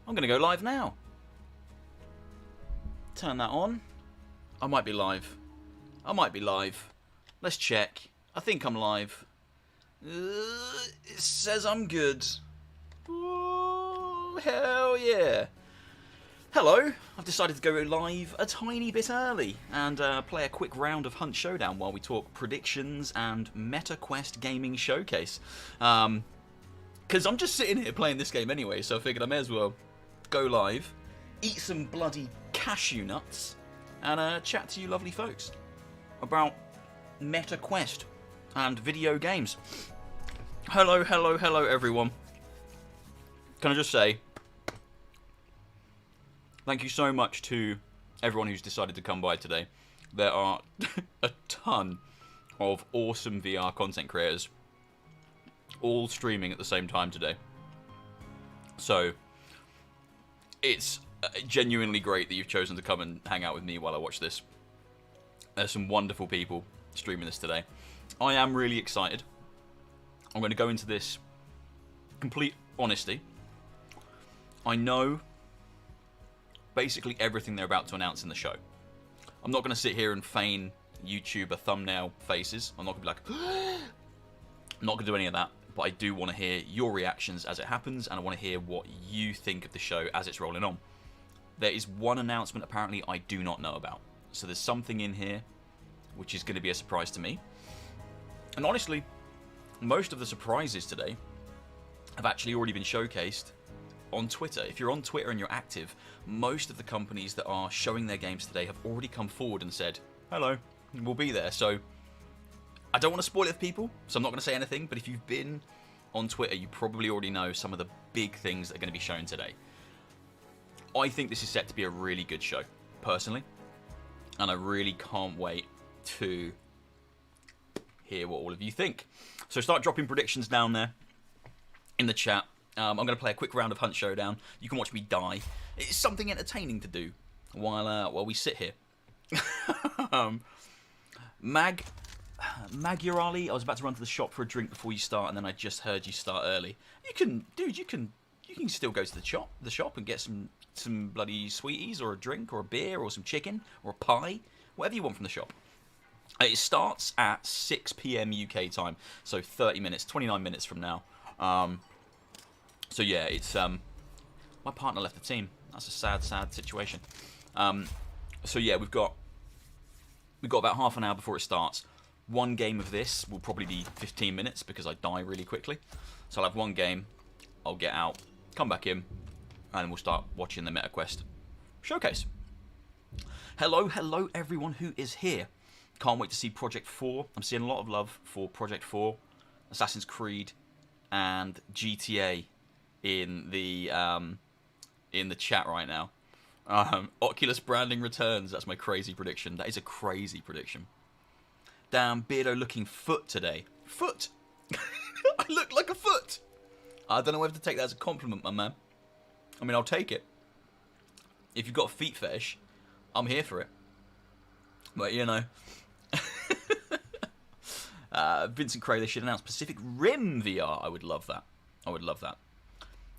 I'm going to go live now. Turn that on. I might be live. I might be live. Let's check. I think I'm live. It says I'm good. Ooh, hell yeah. Hello. I've decided to go live a tiny bit early and play a quick round of Hunt Showdown while we talk predictions and MetaQuest Gaming Showcase. Because I'm just sitting here playing this game anyway, so I figured I may as well go live, eat some bloody cashew nuts, and chat to you lovely folks about MetaQuest and video games. Hello, hello, hello everyone. Can I just say, thank you so much to everyone who's decided to come by today. There are a ton of awesome VR content creators all streaming at the same time today. So, it's genuinely great that you've chosen to come and hang out with me while I watch this. There's some wonderful people streaming this today. I am really excited. I'm going to go into this complete honesty. I know basically everything they're about to announce in the show. I'm not going to sit here and feign YouTuber thumbnail faces. I'm not going to be like, I'm not going to do any of that. But I do want to hear your reactions as it happens, and I want to hear what you think of the show as it's rolling on. There is one announcement apparently I do not know about. So there's something in here which is going to be a surprise to me. And honestly, most of the surprises today have actually already been showcased on Twitter. If you're on Twitter and you're active, most of the companies that are showing their games today have already come forward and said, hello, we'll be there. So I don't want to spoil it for people, so I'm not going to say anything, but if you've been on Twitter, you probably already know some of the big things that are going to be shown today. I think this is set to be a really good show, personally, and I really can't wait to hear what all of you think. So start dropping predictions down there in the chat. I'm going to play a quick round of Hunt Showdown. You can watch me die. It's something entertaining to do while we sit here. Magyarali, I was about to run to the shop for a drink before you start, and then I just heard you start early. You can still go to the shop and get some bloody sweeties or a drink or a beer or some chicken or a pie, whatever you want from the shop. It starts at 6 PM UK time, so 30 minutes, 29 minutes from now. So yeah, it's my partner left the team. That's a sad situation. So yeah, we've got about half an hour before it starts. One game of this will probably be 15 minutes because I die really quickly. So I'll have one game, I'll get out, come back in, and we'll start watching the MetaQuest showcase. Hello, hello everyone who is here. Can't wait to see Project 4. I'm seeing a lot of love for Project 4, Assassin's Creed, and GTA in the chat right now. Oculus branding returns. That's my crazy prediction. That is a crazy prediction. Damn, Beardo looking foot today. Foot! I look like a foot! I don't know whether to take that as a compliment, my man. I mean, I'll take it. If you've got a feet fetish, I'm here for it. But, you know. Vincent Cray, they should announce Pacific Rim VR. I would love that. I would love that.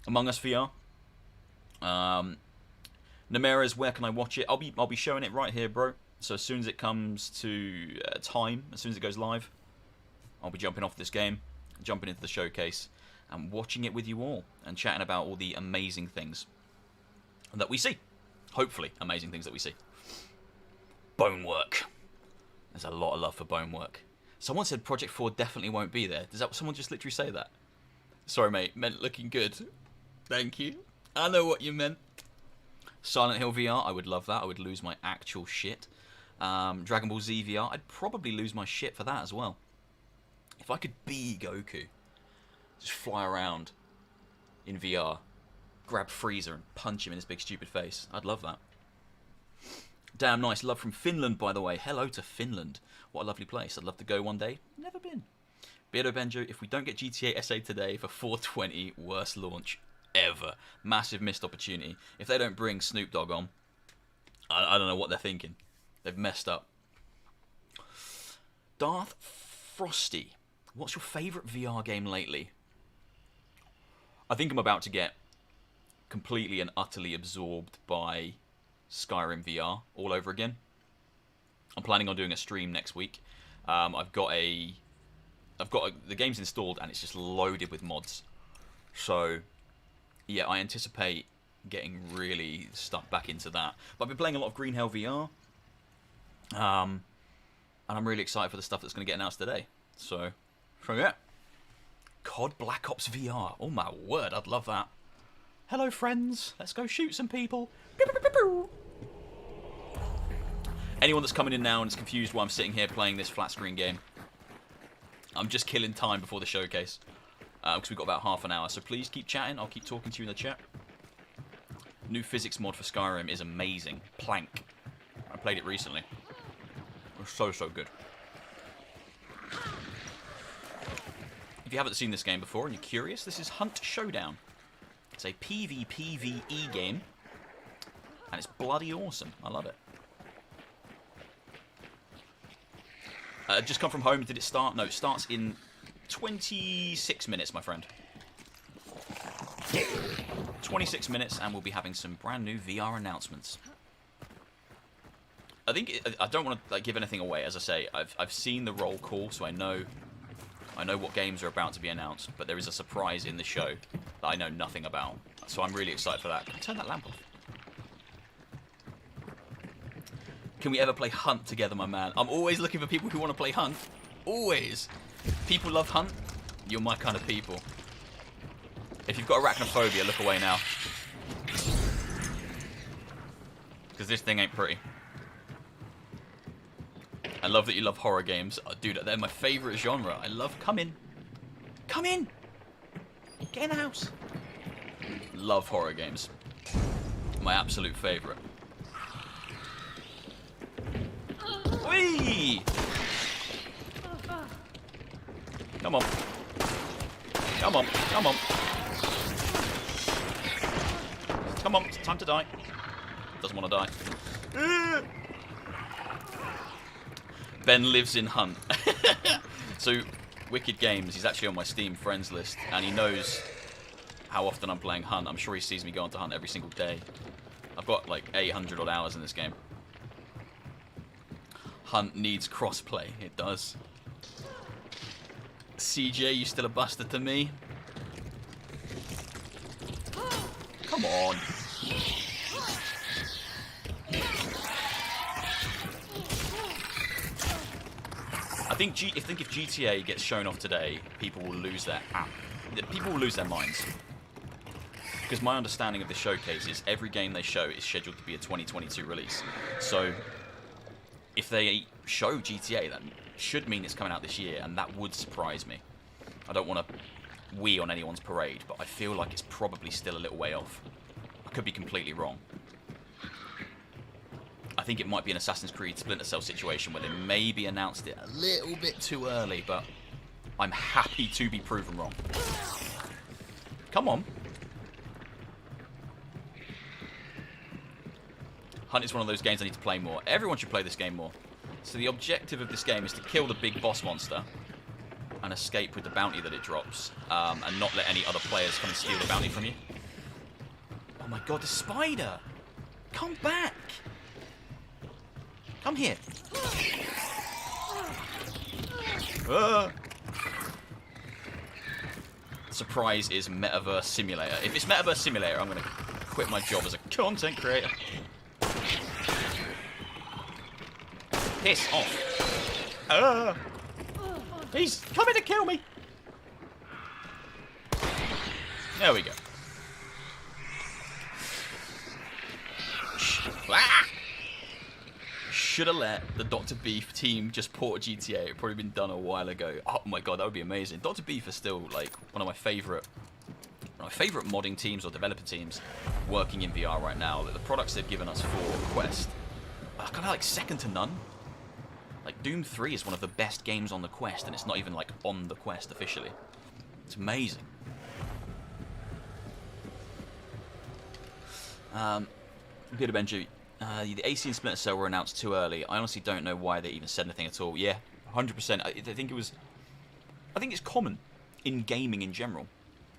Among Us VR. Namera's, where can I watch it? I'll be showing it right here, bro. So as soon as it comes to time, as soon as it goes live, I'll be jumping off this game, jumping into the showcase, and watching it with you all, and chatting about all the amazing things that we see. Hopefully, amazing things that we see. Bonework. There's a lot of love for Bonework. Someone said Project 4 definitely won't be there. Does that someone just literally say that? Sorry, mate. Meant looking good. Thank you. I know what you meant. Silent Hill VR. I would love that. I would lose my actual shit. Dragon Ball Z VR. I'd probably lose my shit for that as well. If I could be Goku, just fly around in VR, grab Freezer and punch him in his big stupid face. I'd love that. Damn nice. Love from Finland, by the way. Hello to Finland. What a lovely place. I'd love to go one day. Never been. Beardo Benjo, if we don't get GTA SA today for 420, worst launch ever. Massive missed opportunity. If they don't bring Snoop Dogg on, I don't know what they're thinking. They've messed up. Darth Frosty, what's your favourite VR game lately? I think I'm about to get completely and utterly absorbed by Skyrim VR all over again. I'm planning on doing a stream next week. I've got the game's installed and it's just loaded with mods. So yeah, I anticipate getting really stuck back into that. But I've been playing a lot of Green Hell VR, and I'm really excited for the stuff that's going to get announced today. So yeah, COD Black Ops VR. Oh my word, I'd love that. Hello friends, let's go shoot some people. Anyone that's coming in now and is confused why I'm sitting here playing this flat screen game, I'm just killing time before the showcase, because we've got about half an hour. So please keep chatting. I'll keep talking to you in the chat. New physics mod for Skyrim is amazing. Plank. I played it recently. It was so good. If you haven't seen this game before and you're curious, this is Hunt Showdown. It's a PvPvE game, and it's bloody awesome. I love it. Just come from home. Did it start? No, it starts in 26 minutes, my friend. 26 minutes, and we'll be having some brand new VR announcements. I don't want to give anything away. As I say, I've seen the roll call, so I know what games are about to be announced. But there is a surprise in the show that I know nothing about, so I'm really excited for that. Can I turn that lamp off? Can we ever play Hunt together, my man? I'm always looking for people who want to play Hunt. Always. People love Hunt. You're my kind of people. If you've got arachnophobia, look away now. Because this thing ain't pretty. I love that you love horror games. Oh, dude, they're my favourite genre. I love... Come in. Come in! Get in the house. Love horror games. My absolute favourite. Whee! Come on. Come on. Come on. Come on. It's time to die. Doesn't want to die. Ben lives in Hunt. So, Wicked Games, he's actually on my Steam friends list, and he knows how often I'm playing Hunt. I'm sure he sees me go on to Hunt every single day. I've got like 800 odd hours in this game. Hunt needs crossplay. It does. CJ, you still a bastard to me? Come on. I think if GTA gets shown off today, people will lose their minds. Because my understanding of the showcase is every game they show is scheduled to be a 2022 release. So if they show GTA, that should mean it's coming out this year, and that would surprise me. I don't want to wee on anyone's parade, but I feel like it's probably still a little way off. I could be completely wrong. I think it might be an Assassin's Creed Splinter Cell situation where they maybe announced it a little bit too early, but I'm happy to be proven wrong. Come on. Hunt is one of those games I need to play more. Everyone should play this game more. So the objective of this game is to kill the big boss monster and escape with the bounty that it drops, and not let any other players come and steal the bounty from you. Oh my god, the spider! Come back! Come here. Surprise is Metaverse Simulator. If it's Metaverse Simulator, I'm going to quit my job as a content creator. Piss off. He's coming to kill me. There we go. Should have let the Dr. Beef team just port GTA. It'd probably been done a while ago. Oh my god, that would be amazing. Dr. Beef is still like one of my favourite modding teams or developer teams working in VR right now. The products they've given us for Quest are kind of like second to none. Like Doom 3 is one of the best games on the Quest, and it's not even like on the Quest officially. It's amazing. Peter Benjo, the AC and Splinter Cell were announced too early. I honestly don't know why they even said anything at all. Yeah, 100%. I think it's common in gaming in general.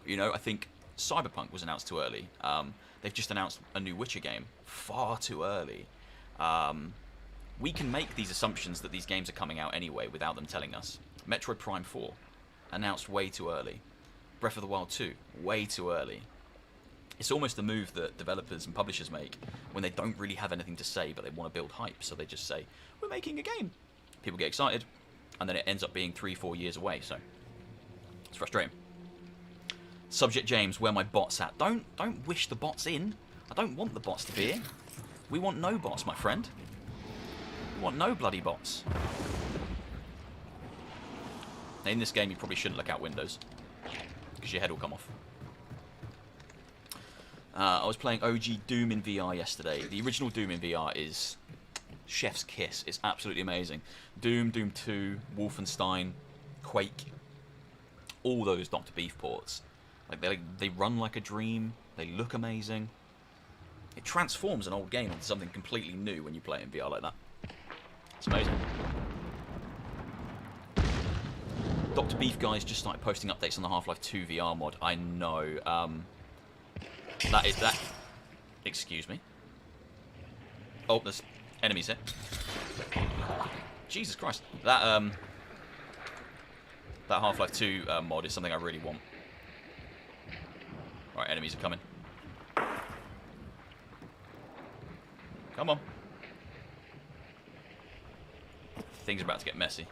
You know, I think Cyberpunk was announced too early. They've just announced a new Witcher game far too early. We can make these assumptions that these games are coming out anyway without them telling us. Metroid Prime 4, announced way too early. Breath of the Wild 2, way too early. It's almost the move that developers and publishers make when they don't really have anything to say, but they want to build hype. So they just say, we're making a game. People get excited, and then it ends up being 3-4 years away. So it's frustrating. Subject James, where my bots at? Don't wish the bots in. I don't want the bots to be here. We want no bots, my friend. We want no bloody bots. Now, in this game, you probably shouldn't look out windows, because your head will come off. I was playing OG Doom in VR yesterday. The original Doom in VR is chef's kiss. It's absolutely amazing. Doom, Doom 2, Wolfenstein, Quake, all those Dr. Beef ports. They run like a dream. They look amazing. It transforms an old game into something completely new when you play it in VR like that. It's amazing. Dr. Beef guys just started posting updates on the Half-Life 2 VR mod. I know. That. Excuse me. Oh, there's enemies here. Jesus Christ. That Half-Life 2 mod is something I really want. Alright, enemies are coming. Come on. Things are about to get messy.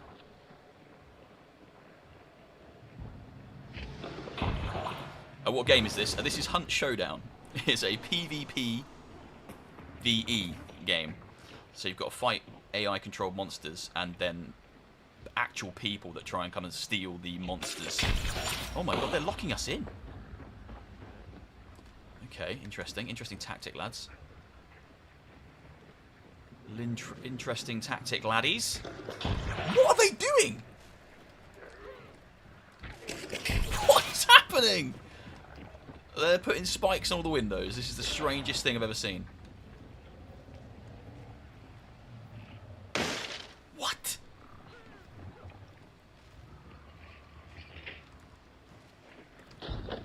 What game is this? This is Hunt Showdown. It's a PvP VE game. So you've got to fight AI-controlled monsters and then actual people that try and come and steal the monsters. Oh my god, they're locking us in. Okay, interesting. Interesting tactic, lads. Interesting tactic, laddies. What are they doing? What's happening? They're putting spikes on all the windows. This is the strangest thing I've ever seen. What?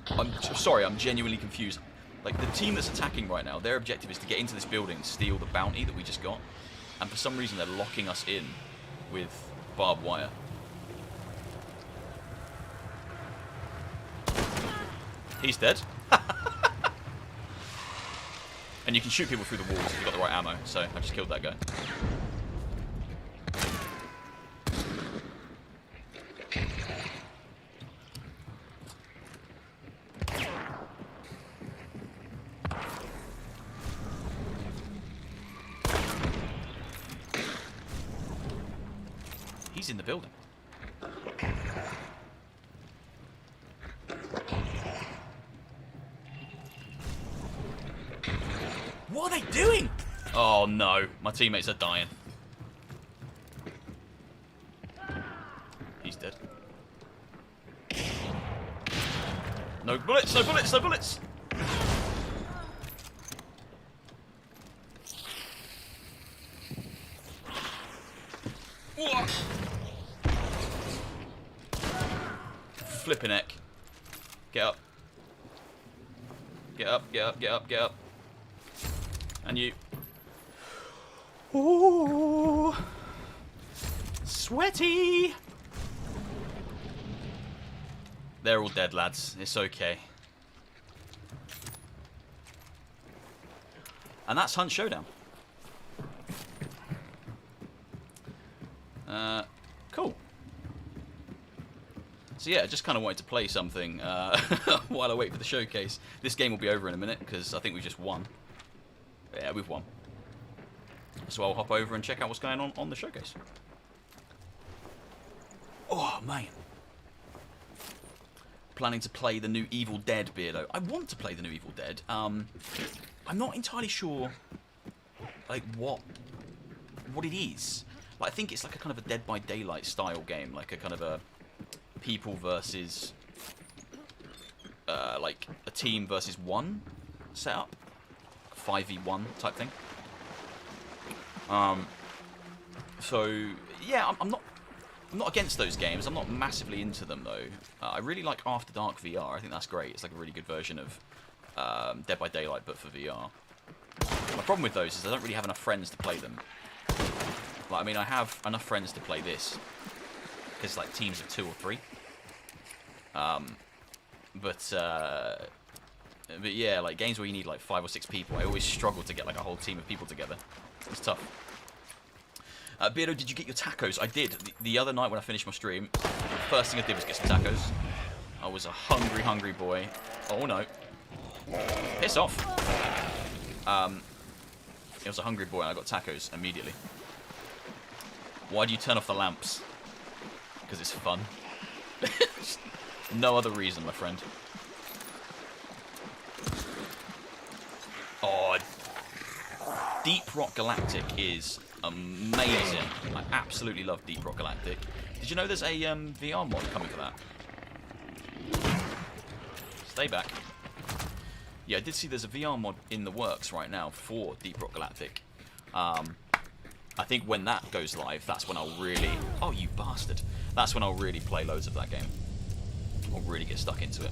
I'm sorry, I'm genuinely confused. Like, the team that's attacking right now, their objective is to get into this building and steal the bounty that we just got. And for some reason, they're locking us in with barbed wire. He's dead. And you can shoot people through the walls if you've got the right ammo, so I just killed that guy. He's in the building. What are they doing? Oh no, my teammates are dying. He's dead. No bullets, no bullets, no bullets! Whoa. Flipping heck. Get up. Get up, get up, get up, get up. And you. Ooh. Sweaty. They're all dead, lads. It's okay. And that's Hunt Showdown. Cool. So yeah, I just kind of wanted to play something while I wait for the showcase. This game will be over in a minute because I think we just won. Yeah, we've won. So I'll hop over and check out what's going on the showcase. Oh, man. Planning to play the new Evil Dead, Beardo. I want to play the new Evil Dead. I'm not entirely sure, like, what it is. Like, I think it's like a kind of a Dead by Daylight style game. Like a kind of a people versus, like, a team versus one setup. 5v1 type thing. So yeah, I'm not I'm not against those games. I'm not massively into them, though. I really like After Dark VR. I think that's great. It's like a really good version of Dead by Daylight, but for VR. My problem with those is I don't really have enough friends to play them. Like, I mean, I have enough friends to play this. Because, like, teams of 2 or 3. But yeah, like, games where you need, like, 5 or 6 people, I always struggle to get, like, a whole team of people together. It's tough. Beardo, did you get your tacos? I did. The other night when I finished my stream, the first thing I did was get some tacos. I was a hungry, hungry boy. Oh, no. Piss off. It was a hungry boy and I got tacos immediately. Why do you turn off the lamps? Because it's fun. No other reason, my friend. Oh, Deep Rock Galactic is amazing. I absolutely love Deep Rock Galactic. Did you know there's a VR mod coming for that? Stay back. Yeah, I did see there's a VR mod in the works right now for Deep Rock Galactic. I think when that goes live, that's when I'll really... Oh, you bastard. That's when I'll really play loads of that game. I'll really get stuck into it.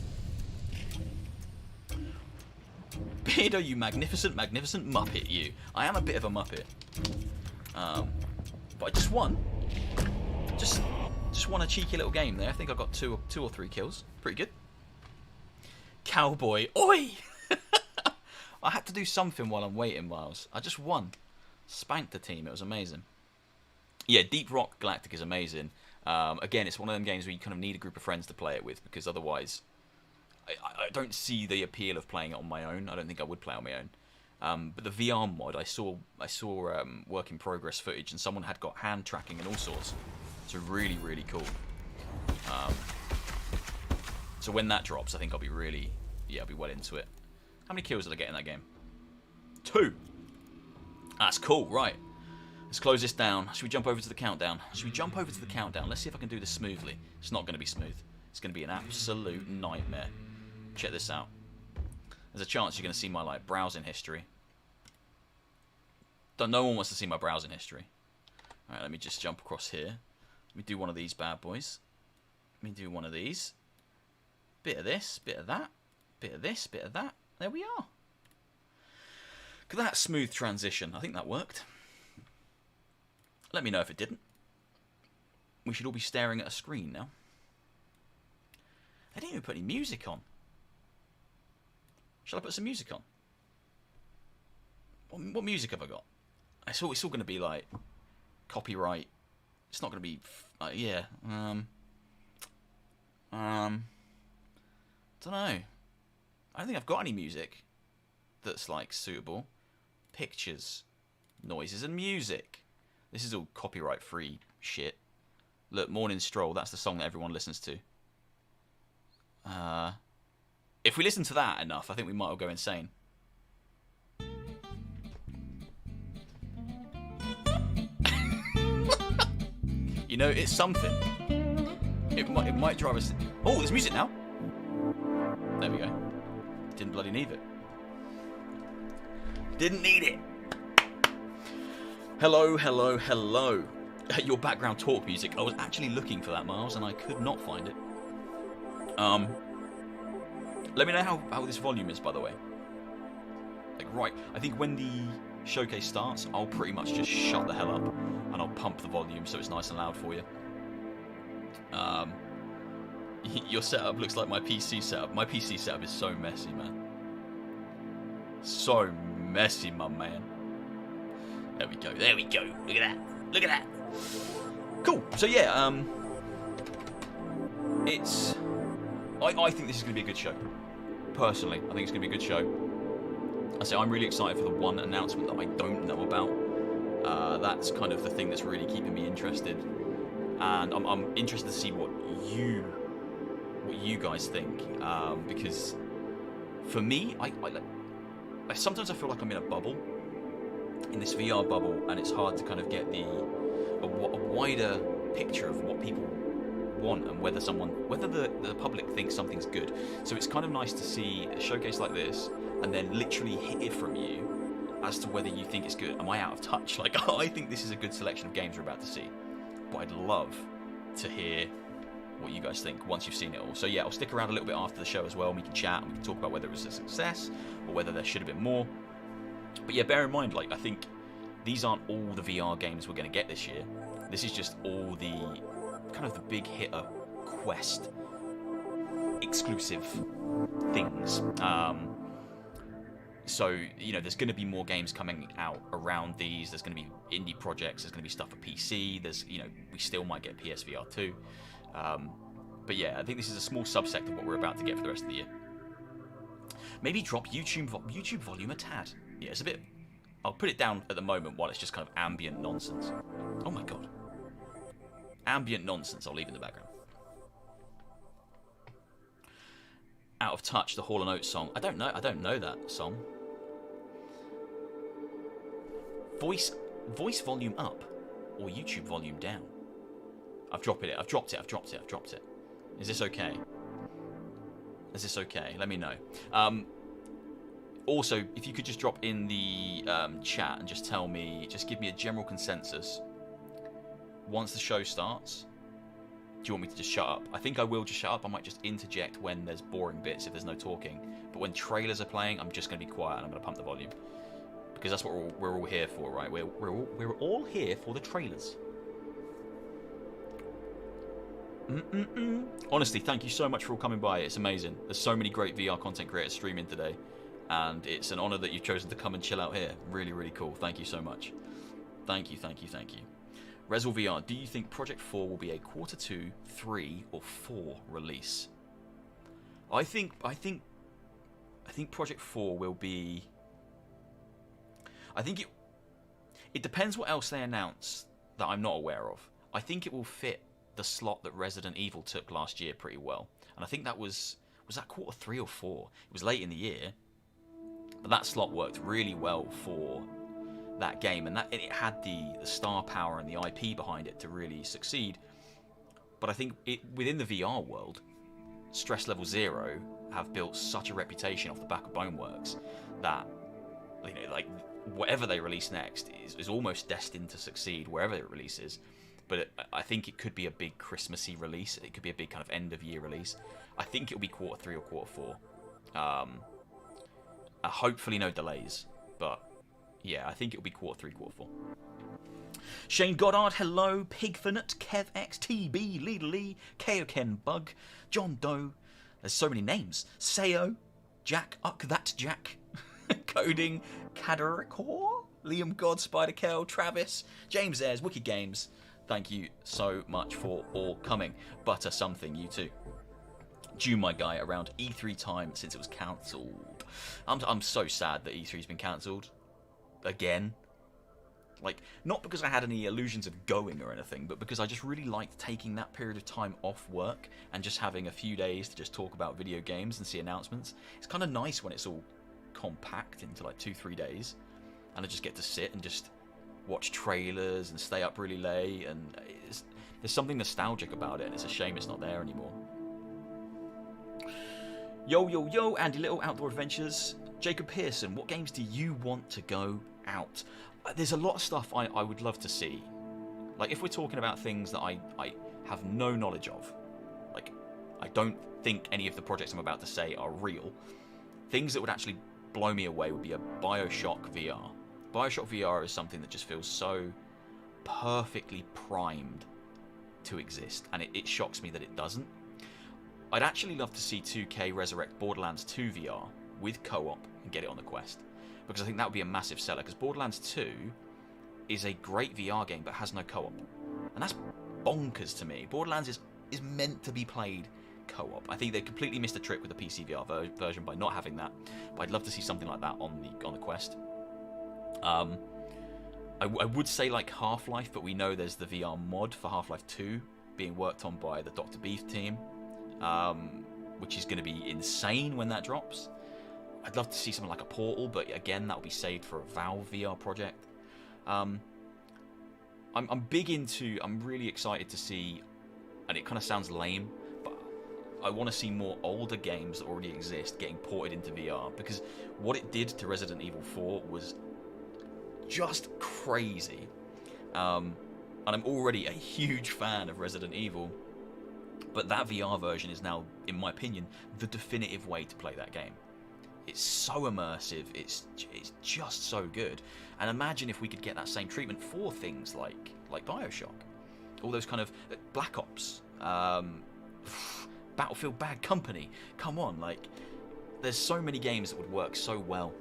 Beardo, you magnificent, magnificent Muppet, you. I am a bit of a Muppet. But I just won. Just won a cheeky little game there. I think I got two or three kills. Pretty good. Cowboy. Oi! I had to do something while I'm waiting, Miles. I just won. Spanked the team. It was amazing. Yeah, Deep Rock Galactic is amazing. Again, it's one of them games where you kind of need a group of friends to play it with, because otherwise I don't see the appeal of playing it on my own. I don't think I would play it on my own. But the VR mod, I saw work in progress footage, and someone had got hand tracking and all sorts. So really, really cool. So when that drops, I think I'll be really, I'll be well into it. How many kills did I get in that game? 2. That's cool, right. Let's close this down. Should we jump over to the countdown? Let's see if I can do this smoothly. It's not going to be smooth. It's going to be an absolute nightmare. Check this out. There's a chance you're going to see my like browsing history. No one wants to see my browsing history. Alright, let me just jump across here. Let me do one of these bad boys. Let me do one of these. Bit of this, bit of that. Bit of this, bit of that. There we are. Look at that smooth transition. I think that worked. Let me know if it didn't. We should all be staring at a screen now. I didn't even put any music on. Shall I put some music on? What music have I got? It's all going to be like copyright. It's not going to be... yeah. Don't know. I don't think I've got any music that's like suitable. Pictures, noises and music. This is all copyright free shit. Look, Morning Stroll, that's the song that everyone listens to. If we listen to that enough, I think we might all go insane. You know, it's something. It might drive us... Oh, there's music now. There we go. Didn't bloody need it. Didn't need it. Hello, hello, hello. Your background talk music. I was actually looking for that, Miles, and I could not find it. Let me know how this volume is, by the way. Like, right. I think when the showcase starts, I'll pretty much just shut the hell up, and I'll pump the volume so it's nice and loud for you. Your setup looks like my PC setup. My PC setup is so messy, man. So messy, my man. There we go. There we go. Look at that. Look at that. Cool. So yeah, it's. I think this is going to be a good show. Personally, I think it's going to be a good show. I say I'm really excited for the one announcement that I don't know about. That's kind of the thing that's really keeping me interested, and I'm interested to see what you guys think, because for me, I sometimes I feel like I'm in a bubble, in this VR bubble, and it's hard to kind of get a wider picture of what people want and whether the public thinks something's good. So it's kind of nice to see a showcase like this and then literally hear from you as to whether you think it's good. Am I out of touch? Like, I think this is a good selection of games we're about to see, but I'd love to hear what you guys think once you've seen it all. So yeah, I'll stick around a little bit after the show as well, and we can chat and we can talk about whether it was a success or whether there should have been more. But yeah, bear in mind, like, I think these aren't all the VR games we're going to get this year. This is just all the kind of the big hitter Quest exclusive things. So, you know, there's going to be more games coming out around these. There's going to be indie projects. There's going to be stuff for PC. There's, you know, we still might get PSVR 2. But yeah, I think this is a small subsect of what we're about to get for the rest of the year. Maybe drop YouTube volume a tad. Yeah, it's a bit... I'll put it down at the moment while it's just kind of ambient nonsense. Oh my god. Ambient nonsense, I'll leave in the background. Out of Touch, the Hall & Oates song. I don't know that song. Voice volume up or YouTube volume down? I've dropped it. Is this okay? Let me know. Also, if you could just drop in the chat and just tell me, just give me a general consensus. Once the show starts, do you want me to just shut up? I think I will just shut up. I might just interject when there's boring bits if there's no talking. But when trailers are playing, I'm just going to be quiet and I'm going to pump the volume. Because that's what we're all here for, right? We're all here for the trailers. Honestly, thank you so much for all coming by. It's amazing. There's so many great VR content creators streaming today. And it's an honor that you've chosen to come and chill out here. Really, really cool. Thank you so much. Thank you. Resol VR, do you think Project 4 will be a quarter 2, 3, or 4 release? I think Project 4 will be... I think it depends what else they announce that I'm not aware of. I think it will fit the slot that Resident Evil took last year pretty well. And I think that was that quarter 3 or 4? It was late in the year. But that slot worked really well for that game, and it had the star power and the IP behind it to really succeed. But I think within the VR world, Stress Level Zero have built such a reputation off the back of Boneworks that, you know, like, whatever they release next is almost destined to succeed wherever it releases. But I think it could be a big Christmassy release. It could be a big kind of end of year release. I think it'll be quarter 3 or quarter 4. Hopefully no delays, but yeah, I think it'll be quarter 3, quarter 4. Shane Goddard, hello. Pigfinite, KevX, TB, Leader Lee, Kaoken Bug, John Doe. There's so many names. Sayo, Jack, That Jack, Coding, Kadarikor, Liam God, Spider Kel, Travis, James Ayres, Wicked Games. Thank you so much for all coming. Butter something, you too. Due, my guy, around E3 time since it was cancelled. I'm so sad that E3's been cancelled. Again. Like, not because I had any illusions of going or anything, but because I just really liked taking that period of time off work and just having a few days to just talk about video games and see announcements. It's kind of nice when it's all compact into like 2-3 days, and I just get to sit and just watch trailers and stay up really late, and there's something nostalgic about it, and it's a shame it's not there anymore. Yo, Andy Little, Outdoor Adventures. Jacob Pearson, what games do you want to go out? There's a lot of stuff I would love to see. Like, if we're talking about things that I have no knowledge of, like, I don't think any of the projects I'm about to say are real, things that would actually blow me away would be a Bioshock VR. Bioshock VR is something that just feels so perfectly primed to exist, and it shocks me that it doesn't. I'd actually love to see 2K resurrect Borderlands 2 VR with co-op and get it on the Quest, because I think that would be a massive seller, because Borderlands 2 is a great VR game but has no co-op, and that's bonkers to me. Borderlands is meant to be played co-op. I think they completely missed a trick with the PC VR version by not having that, but I'd love to see something like that on the Quest. I would say like Half-Life, but we know there's the VR mod for Half-Life 2 being worked on by the Dr. Beef team, which is going to be insane when that drops. I'd love to see something like a Portal, but again, that'll be saved for a Valve VR project. I'm really excited to see, and it kind of sounds lame, but I want to see more older games that already exist getting ported into VR, because what it did to Resident Evil 4 was just crazy. and I'm already a huge fan of Resident Evil, but that VR version is now, in my opinion, the definitive way to play that game. It's so immersive, it's just so good. And imagine if we could get that same treatment for things like Bioshock, all those kind of Black Ops, Battlefield Bad Company. Come on, like, there's so many games that would work so well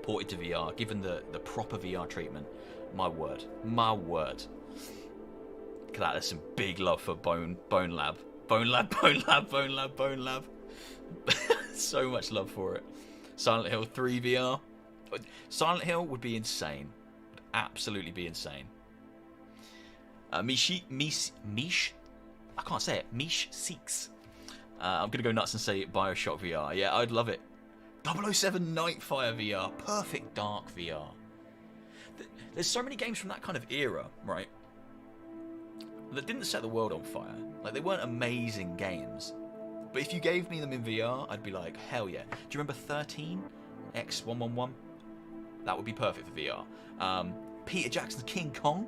ported to VR, given the proper VR treatment. My word. Look at that, there's some big love for Bonelab. Bonelab. So much love for it. Silent Hill 3 VR. Silent Hill would be insane. Would absolutely be insane. Mish, I can't say it. Mish Seeks. I'm going to go nuts and say Bioshock VR. Yeah, I'd love it. 007 Nightfire VR. Perfect Dark VR. There's so many games from that kind of era, right, that didn't set the world on fire. Like, they weren't amazing games. But if you gave me them in VR, I'd be like, hell yeah. Do you remember 13? X111? That would be perfect for VR. Peter Jackson's King Kong?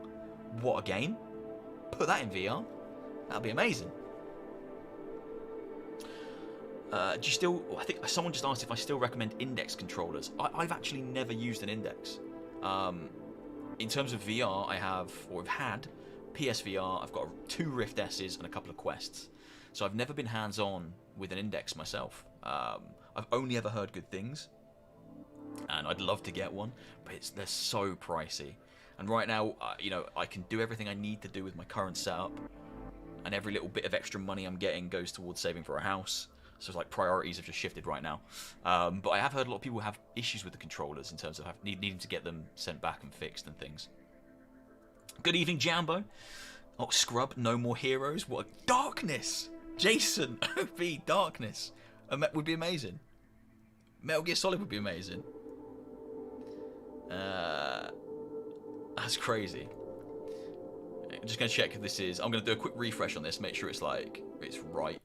What a game. Put that in VR. That'd be amazing. Do you still... I think someone just asked if I still recommend index controllers. I've actually never used an index. In terms of VR, I have, or have had, PSVR. I've got 2 Rift S's and a couple of Quests. So I've never been hands-on with an index myself. I've only ever heard good things, and I'd love to get one, but they're so pricey. And right now, I can do everything I need to do with my current setup, and every little bit of extra money I'm getting goes towards saving for a house. So it's like priorities have just shifted right now. But I have heard a lot of people have issues with the controllers in terms of needing to get them sent back and fixed and things. Good evening, Jambo. Oh, Scrub, No More Heroes. What? Darkness! Jason, OP, Darkness. Would be amazing. Metal Gear Solid would be amazing. That's crazy. I'm just going to check if this is... I'm going to do a quick refresh on this, make sure it's right.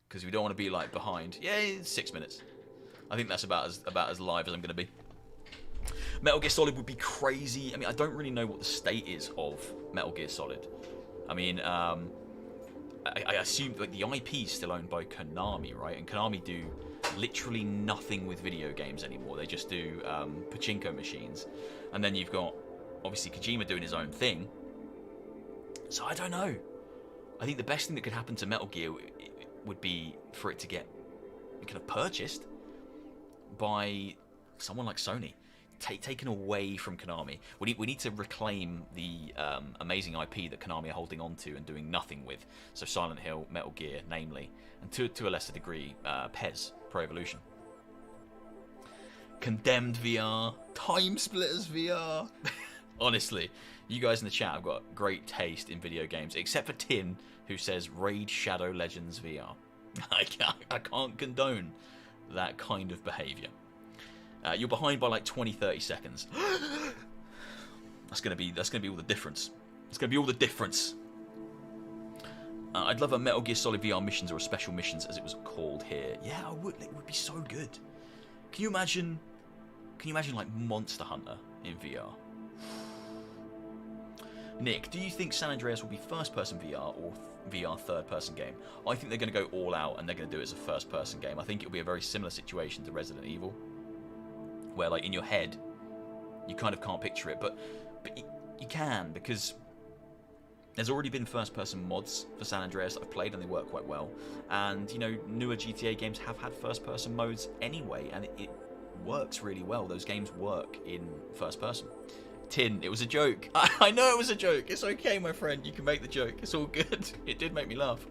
Because we don't want to be like behind. Yeah, it's 6 minutes. I think that's about as live as I'm going to be. Metal Gear Solid would be crazy. I mean, I don't really know what the state is of Metal Gear Solid. I mean, I assume like the IP is still owned by Konami, right? And Konami do literally nothing with video games anymore. They just do pachinko machines. And then you've got, obviously, Kojima doing his own thing. So I don't know. I think the best thing that could happen to Metal Gear would be for it to get kind of purchased by someone like Sony, taken away from Konami. We need to reclaim the amazing IP that Konami are holding on to and doing nothing with. So Silent Hill, Metal Gear, namely, and to a lesser degree, PES, Pro Evolution. Condemned VR, Time Splitters VR. Honestly, you guys in the chat have got great taste in video games, except for Tin, who says Raid Shadow Legends VR. I can't condone that kind of behaviour. You're behind by like 20-30 seconds. That's gonna be all the difference. It's gonna be all the difference. I'd love a Metal Gear Solid VR missions, or a special missions as it was called here. Yeah, I would. It would be so good. Can you imagine like Monster Hunter in VR? Nick, do you think San Andreas will be first-person VR or VR third-person game? I think they're going to go all out and they're going to do it as a first-person game. I think it'll be a very similar situation to Resident Evil, where like in your head you kind of can't picture it, but you can, because there's already been first-person mods for San Andreas that I've played and they work quite well. And newer GTA games have had first-person modes anyway, and it works really well. Those games work in first-person. Tin, it was a joke. I know it was a joke. It's okay, my friend. You can make the joke. It's all good. It did make me laugh.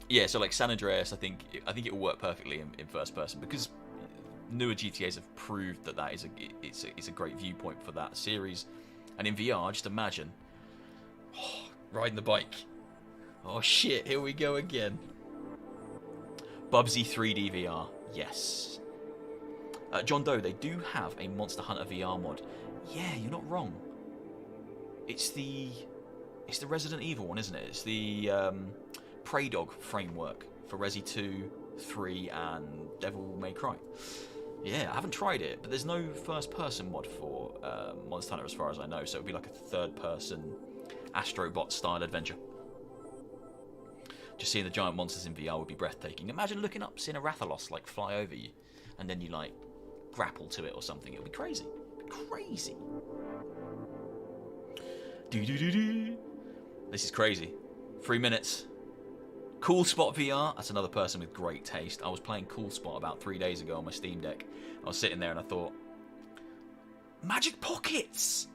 Yeah, so like San Andreas, I think it will work perfectly in first person, because newer GTAs have proved that is a great viewpoint for that series. And in VR, just imagine riding the bike. Oh shit, here we go again. Bubsy 3D VR, yes. John Doe, they do have a Monster Hunter VR mod. Yeah, you're not wrong. It's the Resident Evil one, isn't it? It's the Prey Dog framework for Resi 2, 3, and Devil May Cry. Yeah, I haven't tried it, but there's no first-person mod for Monster Hunter as far as I know, so it would be like a third-person Astrobot-style adventure. Just seeing the giant monsters in VR would be breathtaking. Imagine looking up, seeing a Rathalos like fly over you, and then you like grapple to it or something. It would be crazy. Crazy. This is crazy. 3 minutes. Cool Spot VR. That's another person with great taste. I was playing Cool Spot about 3 days ago on my Steam Deck. I was sitting there and I thought, Magic Pockets!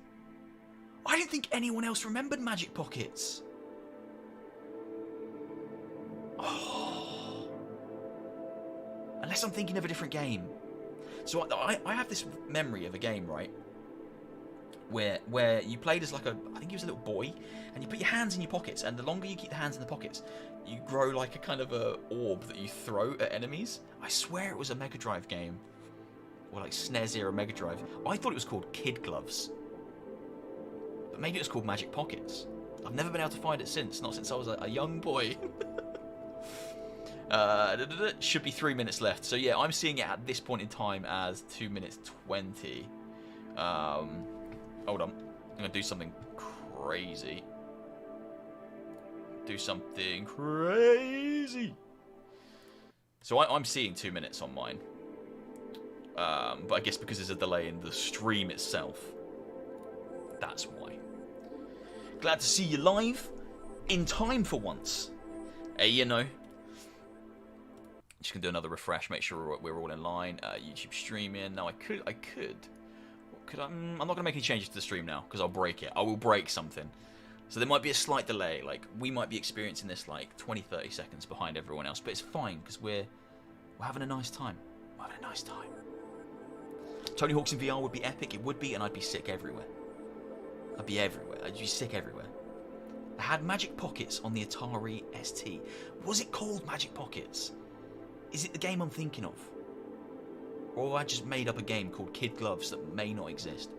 I didn't think anyone else remembered Magic Pockets. Oh. Unless I'm thinking of a different game. So I have this memory of a game, right? Where you played as like I think he was a little boy, and you put your hands in your pockets, and the longer you keep the hands in the pockets, you grow like a kind of a orb that you throw at enemies. I swear it was a Mega Drive game. Or like SNES era Mega Drive. I thought it was called Kid Gloves. But maybe it was called Magic Pockets. I've never been able to find it since, not since I was a young boy. Should be 3 minutes left. So yeah, I'm seeing it at this point in time as 2 minutes 20. Hold on. I'm going to do something crazy. Do something crazy. So I'm seeing 2 minutes on mine. But I guess because there's a delay in the stream itself. That's why. Glad to see you live. In time for once. Hey, you know. Just going to do another refresh. Make sure we're all in line. YouTube streaming. Now I could. I'm not going to make any changes to the stream now, because I'll break it. I will break something. So there might be a slight delay. Like, we might be experiencing this like 20-30 seconds behind everyone else. But it's fine, because we're having a nice time. We're having a nice time. Tony Hawk's in VR would be epic. It would be, and I'd be sick everywhere. I'd be everywhere. I'd be sick everywhere. I had Magic Pockets on the Atari ST. Was it called Magic Pockets? Is it the game I'm thinking of? Or I just made up a game called Kid Gloves that may not exist.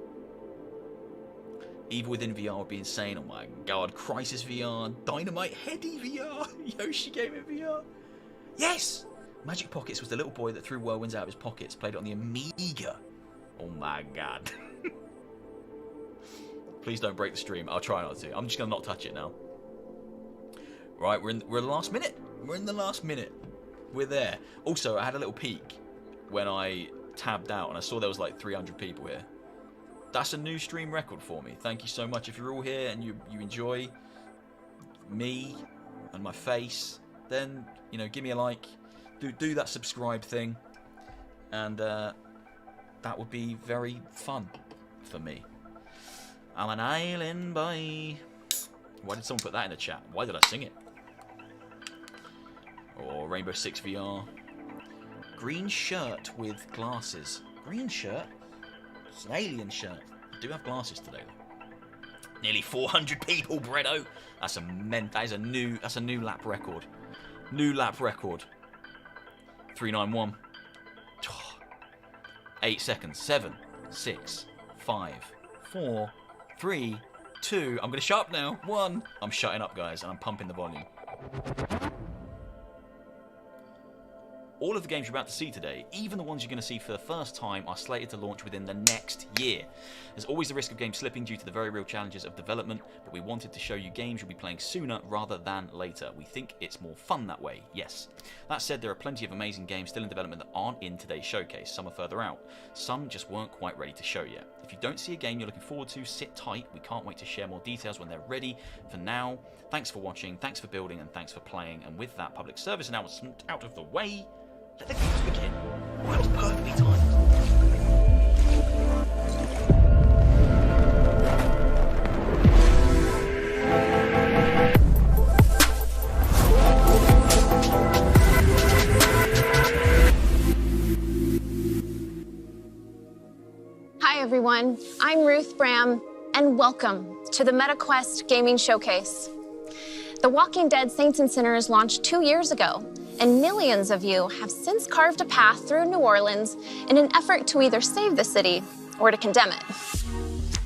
Evil Within VR would be insane. Oh my god. Crisis VR. Dynamite Heady VR. Yoshi Game in VR. Yes! Magic Pockets was the little boy that threw whirlwinds out of his pockets. Played it on the Amiga. Oh my god. Please don't break the stream. I'll try not to. I'm just going to not touch it now. Right, we're in the last minute. We're in the last minute. We're there. Also, I had a little peek when I tabbed out and I saw there was like 300 people here. That's a new stream record for me. Thank you so much. If you're all here and you enjoy me and my face, then, you know, give me a like. Do that subscribe thing. And that would be very fun for me. I'm an island boy. Why did someone put that in the chat? Why did I sing it? Or Rainbow Six VR. Green shirt with glasses. Green shirt? It's an alien shirt. I do have glasses today though. Nearly 400 people, Beardo. That's a new lap record. New lap record. 391. 8 seconds. 7, 6, 5, 4, 3, 2. I'm gonna shut up now. 1. I'm shutting up, guys, and I'm pumping the volume. All of the games you're about to see today, even the ones you're going to see for the first time, are slated to launch within the next year. There's always the risk of games slipping due to the very real challenges of development, but we wanted to show you games you'll be playing sooner rather than later. We think it's more fun that way, yes. That said, there are plenty of amazing games still in development that aren't in today's showcase. Some are further out. Some just weren't quite ready to show yet. If you don't see a game you're looking forward to, sit tight. We can't wait to share more details when they're ready. For now, thanks for watching, thanks for building, and thanks for playing. And with that public service announcement out of the way, let the games begin. Oh, that was perfectly timed. Hi everyone, I'm Ruth Bram, and welcome to the MetaQuest Gaming Showcase. The Walking Dead Saints and Sinners launched 2 years ago, and millions of you have since carved a path through New Orleans in an effort to either save the city or to condemn it.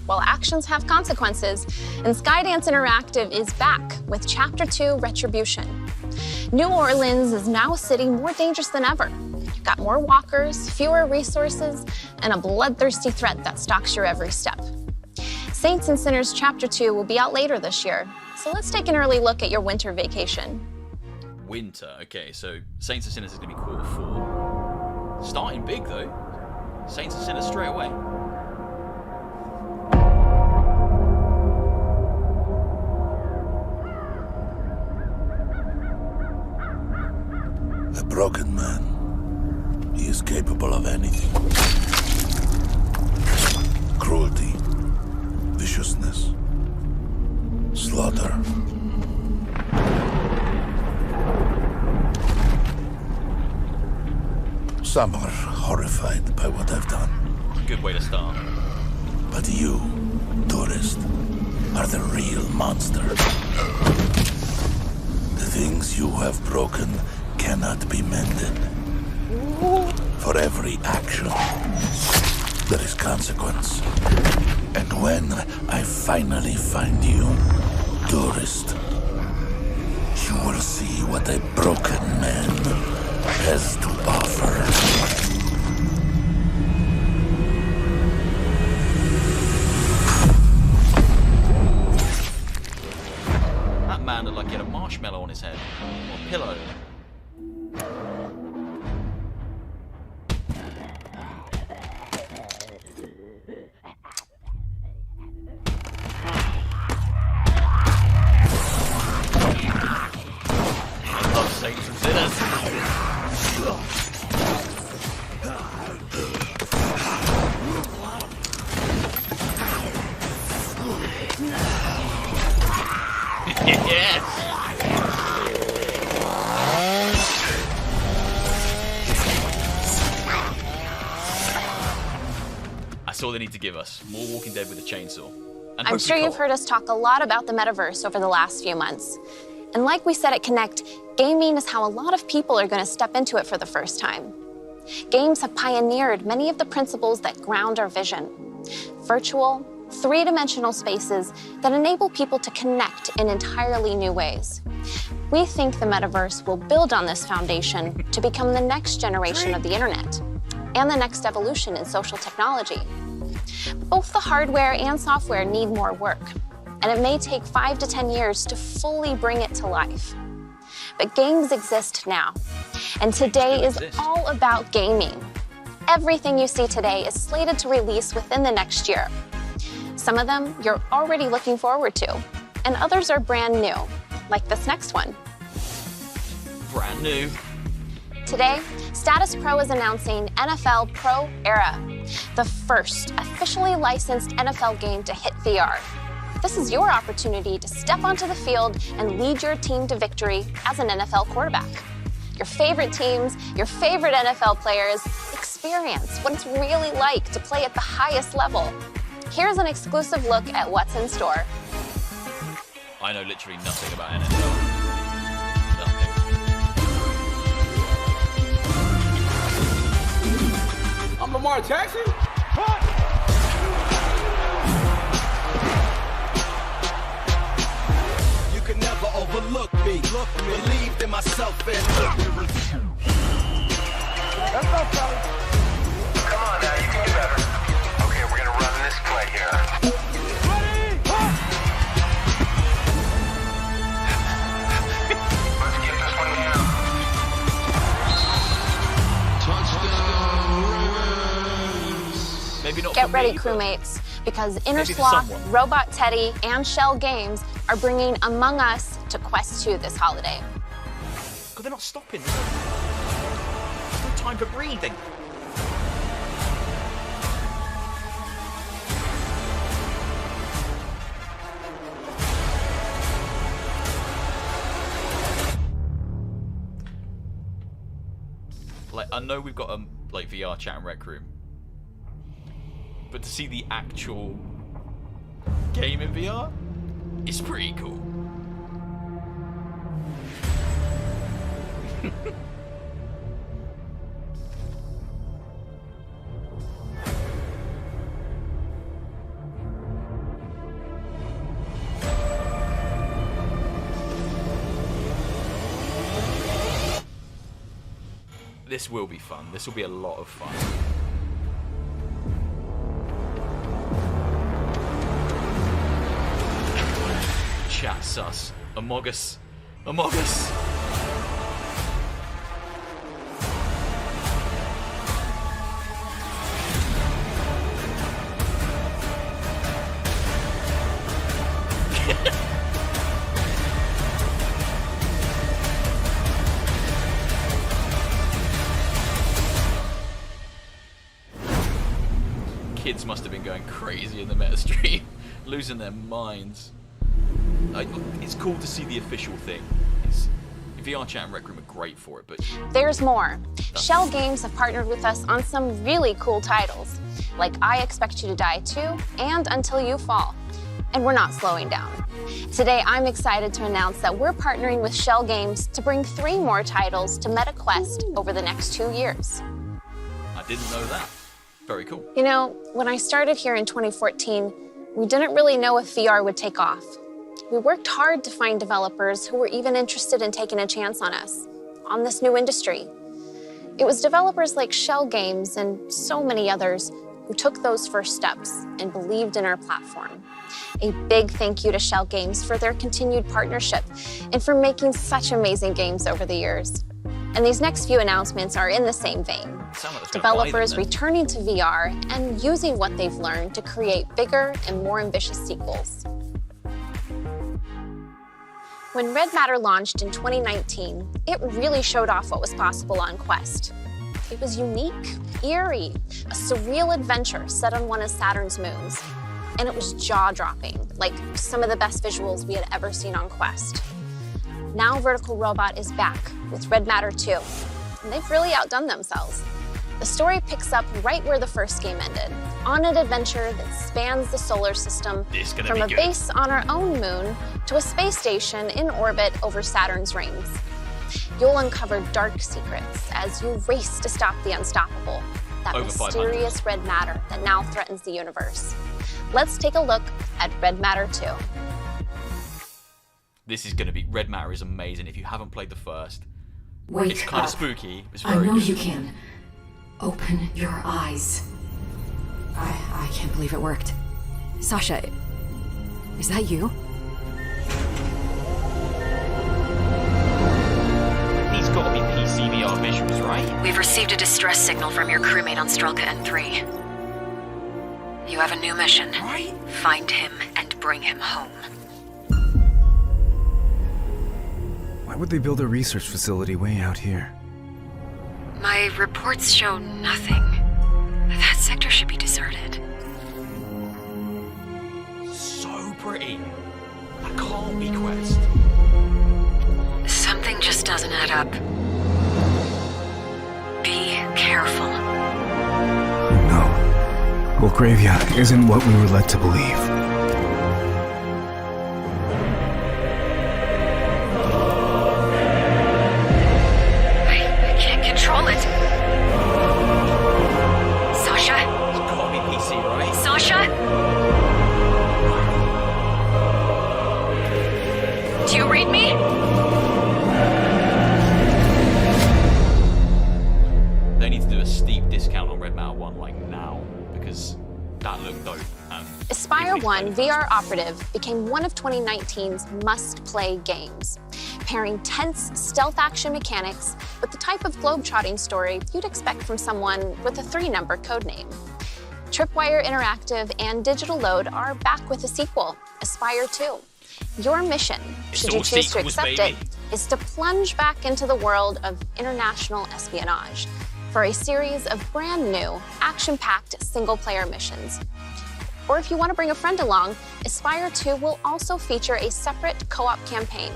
Well, actions have consequences, and Skydance Interactive is back with Chapter 2 Retribution. New Orleans is now a city more dangerous than ever, got more walkers, fewer resources, and a bloodthirsty threat that stalks your every step. Saints and Sinners Chapter 2 will be out later this year, so let's take an early look at your winter vacation. Winter, okay, so Saints and Sinners is going to be quarter 4. Starting big, though. Saints and Sinners straight away. A broken man. He is capable of anything. Cruelty, viciousness, slaughter. Some are horrified by what I've done. Good way to start. But you, tourist, are the real monster. The things you have broken cannot be mended. For every action, there is consequence. And when I finally find you, tourist, you will see what a broken man has to offer. That man looked like he had a marshmallow on his head. Or a pillow. I love Saints and Sinners. Yes. That's all they need to give us. More Walking Dead with a chainsaw. And I'm sure you've heard us talk a lot about the metaverse over the last few months. And like we said at Connect, gaming is how a lot of people are going to step into it for the first time. Games have pioneered many of the principles that ground our vision. Virtual, three-dimensional spaces that enable people to connect in entirely new ways. We think the metaverse will build on this foundation to become the next generation of the internet and the next evolution in social technology. Both the hardware and software need more work, and it may take 5 to 10 years to fully bring it to life. But games exist now, and today is all about gaming. Everything you see today is slated to release within the next year. Some of them you're already looking forward to, and others are brand new, like this next one. Brand new. Today, Status Pro is announcing NFL Pro Era, the first officially licensed NFL game to hit VR. This is your opportunity to step onto the field and lead your team to victory as an NFL quarterback. Your favorite teams, your favorite NFL players, experience what it's really like to play at the highest level. Here's an exclusive look at what's in store. I know literally nothing about NFL. Nothing. I'm Lamar Jackson? You can never overlook me. Believed in myself and that's not solid. Come on now, you can do better. Okay, we're gonna run this play here. Ready? Let's get this one down. Maybe not. Get for ready, me, crewmates, because maybe Inner for Sloth, someone. Robot Teddy, and Shell Games are bringing Among Us to Quest 2 this holiday. Because they're not stopping. There's no time for breathing. Like, I know we've got a like VR chat and rec room, but to see the actual game in VR, it's pretty cool. This will be fun. This will be a lot of fun. Chat sus. Amogus. Amogus. Kids must have been going crazy in the meta stream, losing their minds. It's cool to see the official thing. VR Chat and Rec Room are great for it, but... There's more. Shell Games have partnered with us on some really cool titles, like I Expect You to Die 2 and Until You Fall. And we're not slowing down. Today, I'm excited to announce that we're partnering with Shell Games to bring 3 more titles to MetaQuest over the next 2 years. I didn't know that. Very cool. You know, when I started here in 2014, we didn't really know if VR would take off. We worked hard to find developers who were even interested in taking a chance on us, on this new industry. It was developers like Shell Games and so many others who took those first steps and believed in our platform. A big thank you to Shell Games for their continued partnership and for making such amazing games over the years. And these next few announcements are in the same vein. Developers returning to VR and using what they've learned to create bigger and more ambitious sequels. When Red Matter launched in 2019, it really showed off what was possible on Quest. It was unique, eerie, a surreal adventure set on one of Saturn's moons. And it was jaw-dropping, like some of the best visuals we had ever seen on Quest. Now Vertical Robot is back with Red Matter 2, and they've really outdone themselves. The story picks up right where the first game ended, on an adventure that spans the solar system from a base on our own moon to a space station in orbit over Saturn's rings. You'll uncover dark secrets as you race to stop the unstoppable, that mysterious red matter that now threatens the universe. Let's take a look at Red Matter 2. This is going to be... Red Matter is amazing. If you haven't played the first, Wake it's kind up. of spooky. It's I very know good. you can. Open your eyes. I can't believe it worked. Sasha, is that you? These got to be PC VR visuals, right? We've received a distress signal from your crewmate on Strelka N3. You have a new mission. Right? Find him and bring him home. Why would they build a research facility way out here? My reports show nothing. That sector should be deserted. So pretty. That can't be Quest. Something just doesn't add up. Be careful. No. Belgravia isn't what we were led to believe. I can't control it. Sasha? It's got to be PC, right? Sasha? Do you read me? They need to do a steep discount on Red Matter 1, like now, because that looked dope. Aspire 1 VR Operative became one of 2019's must-play games, pairing tense stealth action mechanics with the type of globetrotting story you'd expect from someone with a 3-number codename. Tripwire Interactive and Digital Load are back with a sequel, Aspire 2. Your mission, should you choose to accept it, is to plunge back into the world of international espionage for a series of brand new, action-packed single-player missions. Or if you want to bring a friend along, Aspire 2 will also feature a separate co-op campaign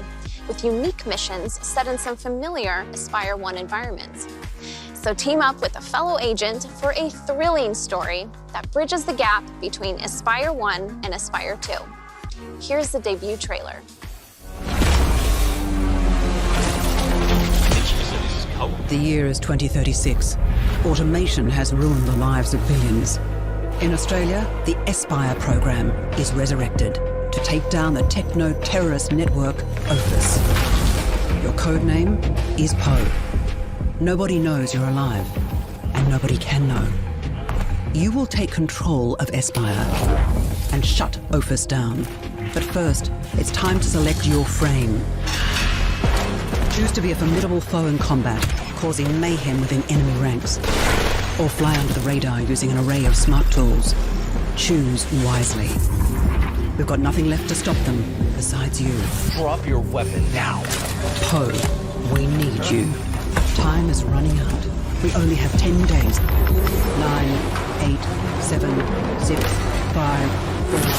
with unique missions set in some familiar Aspire 1 environments. So team up with a fellow agent for a thrilling story that bridges the gap between Aspire 1 and Aspire 2. Here's the debut trailer. The year is 2036. Automation has ruined the lives of billions. In Australia, the Aspire program is resurrected to take down the techno-terrorist network Opus. Your codename is Poe. nobody knows you're alive, and nobody can know. You will take control of Espire and shut Ophis down. But first, it's time to select your frame. Choose to be a formidable foe in combat, causing mayhem within enemy ranks, or fly under the radar using an array of smart tools. Choose wisely. We've got nothing left to stop them besides you. Drop your weapon now. Poe, we need you. Time is running out. We only have 10 days. 9, 8, 7, 6, 5, 4, 3,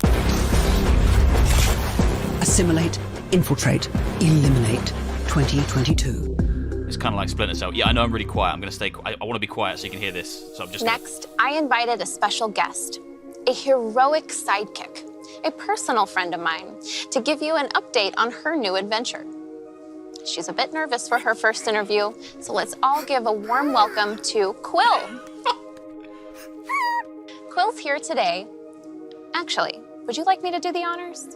2. Assimilate, infiltrate, eliminate. 2022. It's kind of like Splinter Cell. Yeah, I know I'm really quiet. I'm going to stay quiet. I want to be quiet so you can hear this. So I'm just... Next, I invited a special guest, a heroic sidekick, a personal friend of mine, to give you an update on her new adventure. She's a bit nervous for her first interview, so let's all give a warm welcome to Quill. Quill's here today. Actually, would you like me to do the honors?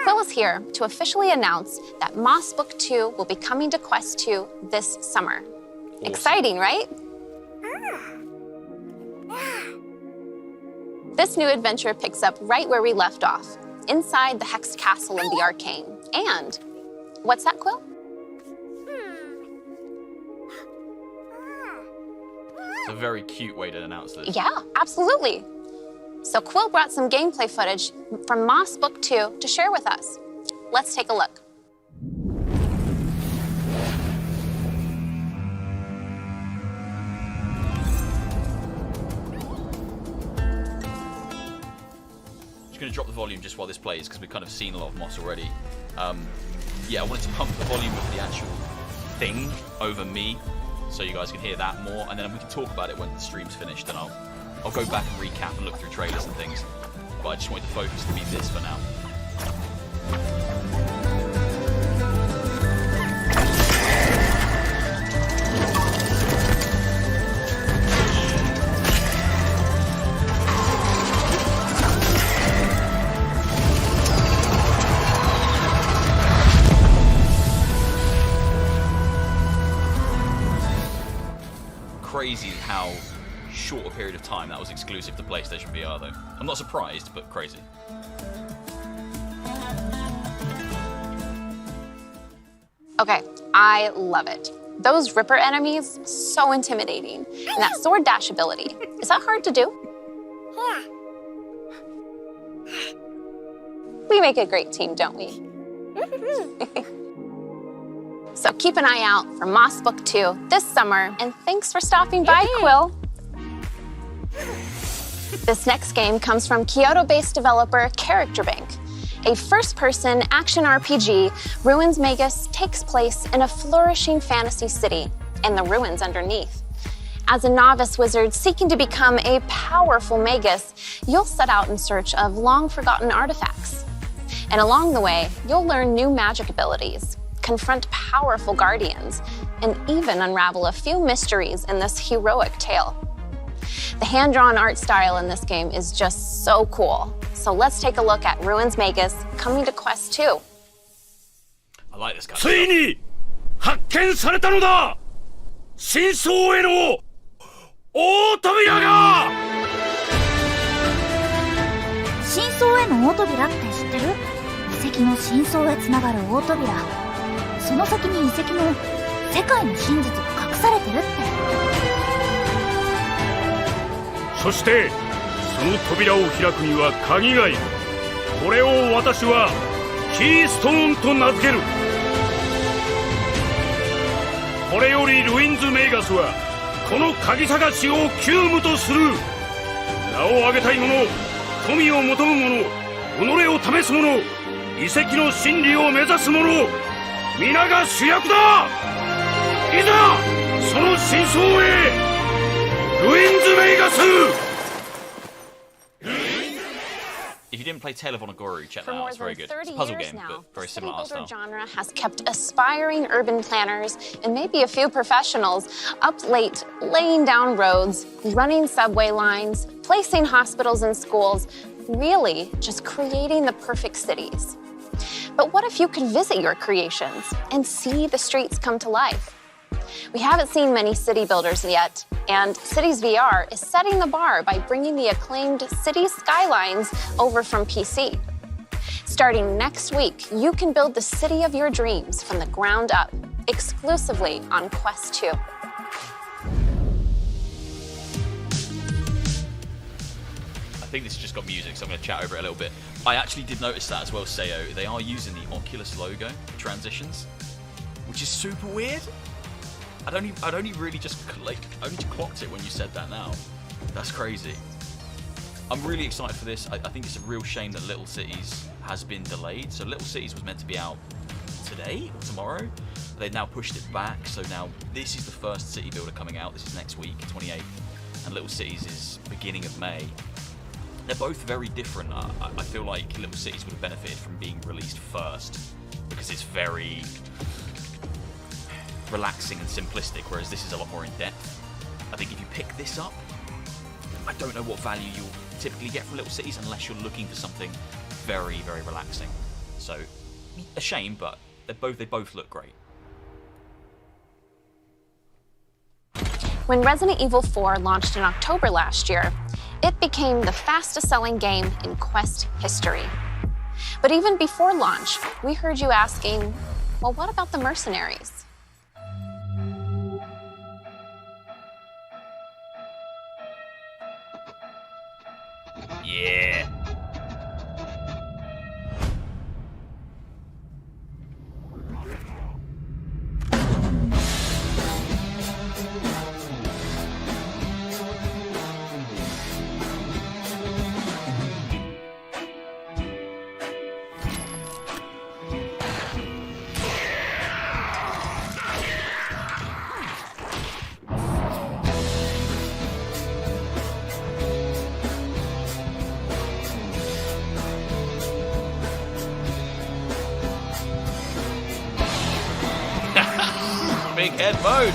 Quill is here to officially announce that Moss Book 2 will be coming to Quest 2 this summer. Awesome. Exciting, right? This new adventure picks up right where we left off, inside the Hexed Castle in the Arcane. And, what's that, Quill? It's a very cute way to announce this. Yeah, absolutely. So Quill brought some gameplay footage from Moss Book 2 to share with us. Let's take a look. Just going to drop the volume just while this plays because we've kind of seen a lot of Moss already. Yeah, I wanted to pump the volume of the actual thing over me so you guys can hear that more, and then we can talk about it when the stream's finished, and I'll go back and recap and look through trailers and things. But I just wanted the focus to be this for now. Crazy how short a period of time that was exclusive to PlayStation VR, though. I'm not surprised, but crazy. Okay, I love it. Those Ripper enemies, so intimidating. And that sword dash ability, is that hard to do? Yeah. We make a great team, don't we? So keep an eye out for Moss Book 2 this summer, and thanks for stopping by, Quill. This next game comes from Kyoto-based developer Character Bank. A first-person action RPG, Ruins Magus takes place in a flourishing fantasy city and the ruins underneath. As a novice wizard seeking to become a powerful magus, you'll set out in search of long-forgotten artifacts. And along the way, you'll learn new magic abilities, confront powerful guardians, and even unravel a few mysteries in this heroic tale. The hand-drawn art style in this game is just so cool. So let's take a look at Ruins Magus coming to Quest 2. I like this guy. ついに発見されたのだ。真相への大扉が。真相への大扉って知ってる？遺跡の真相へつながる大扉。その先に遺跡の世界の真実が隠されてるって。そしてその扉を開くには鍵がいる。これを私はキーストーンと名付ける。これよりルインズ・メイガスはこの鍵探しを急務とする。名を挙げたい者、富を求む者、己を試す者、遺跡の真理を目指す者、皆が主役だ。いざその真相へ。ルインズ・メイガス。 If you didn't play Tale of Oniguru, check For that out. more It's very than good. 30 It's a puzzle years game, now, but very the similar art city builder style. genre has kept aspiring urban planners and maybe a few professionals up late, laying down roads, running subway lines, placing hospitals and schools, really just creating the perfect cities. But what if you could visit your creations and see the streets come to life? We haven't seen many city builders yet, and Cities VR is setting the bar by bringing the acclaimed City Skylines over from PC. Starting next week, you can build the city of your dreams from the ground up, exclusively on Quest 2. I think this has just got music, so I'm going to chat over it a little bit. I actually did notice that as well, Sayo. They are using the Oculus logo for transitions, which is super weird. I'd only really just clocked it when you said that now. That's crazy. I'm really excited for this. I think it's a real shame that Little Cities has been delayed. So Little Cities was meant to be out today or tomorrow. They've now pushed it back, so now this is the first city builder coming out. This is next week, 28th, and Little Cities is beginning of May. They're both very different. I feel like Little Cities would have benefited from being released first because it's very relaxing and simplistic, whereas this is a lot more in depth. I think if you pick this up, I don't know what value you'll typically get from Little Cities unless you're looking for something very, very relaxing. So, a shame, but they both look great. When Resident Evil 4 launched in October last year, it became the fastest selling game in Quest history. But even before launch, we heard you asking, well, what about the mercenaries? Yeah. Big head mode.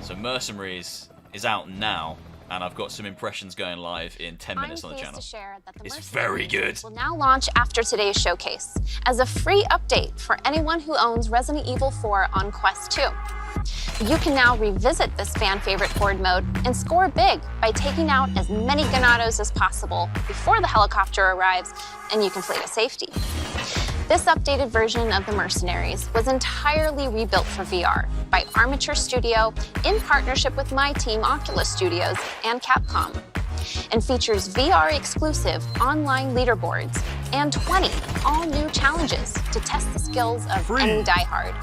So Mercenaries is out now, and I've got some impressions going live in 10 minutes on the channel. It's very good. Will now launch after today's showcase as a free update for anyone who owns Resident Evil 4 on Quest 2. You can now revisit this fan favorite horde mode and score big by taking out as many Ganados as possible before the helicopter arrives and you can flee to safety. This updated version of the Mercenaries was entirely rebuilt for VR by Armature Studio in partnership with my team Oculus Studios and Capcom, and features VR exclusive online leaderboards and 20 all new challenges to test the skills of any diehard.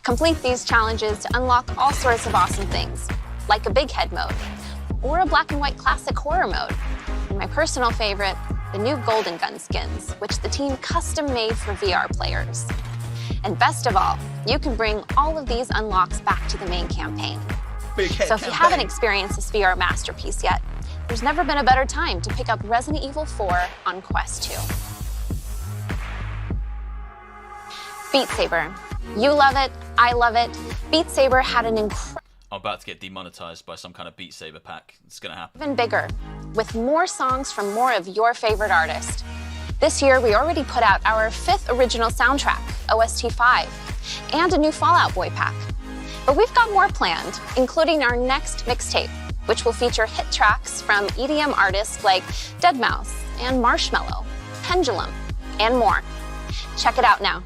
Complete these challenges to unlock all sorts of awesome things, like a big head mode, or a black and white classic horror mode, and my personal favorite, the new Golden Gun skins, which the team custom made for VR players. And best of all, you can bring all of these unlocks back to the main campaign. So if you haven't experienced this VR masterpiece yet, there's never been a better time to pick up Resident Evil 4 on Quest 2. Beat Saber. You love it, I love it. Beat Saber had an incredible... I'm about to get demonetized by some kind of Beat Saber pack. It's gonna happen. Even bigger, with more songs from more of your favorite artists. This year, we already put out our 5th original soundtrack, OST 5, and a new Fall Out Boy pack. But we've got more planned, including our next mixtape, which will feature hit tracks from EDM artists like Deadmau5 and Marshmello, Pendulum, and more. Check it out now.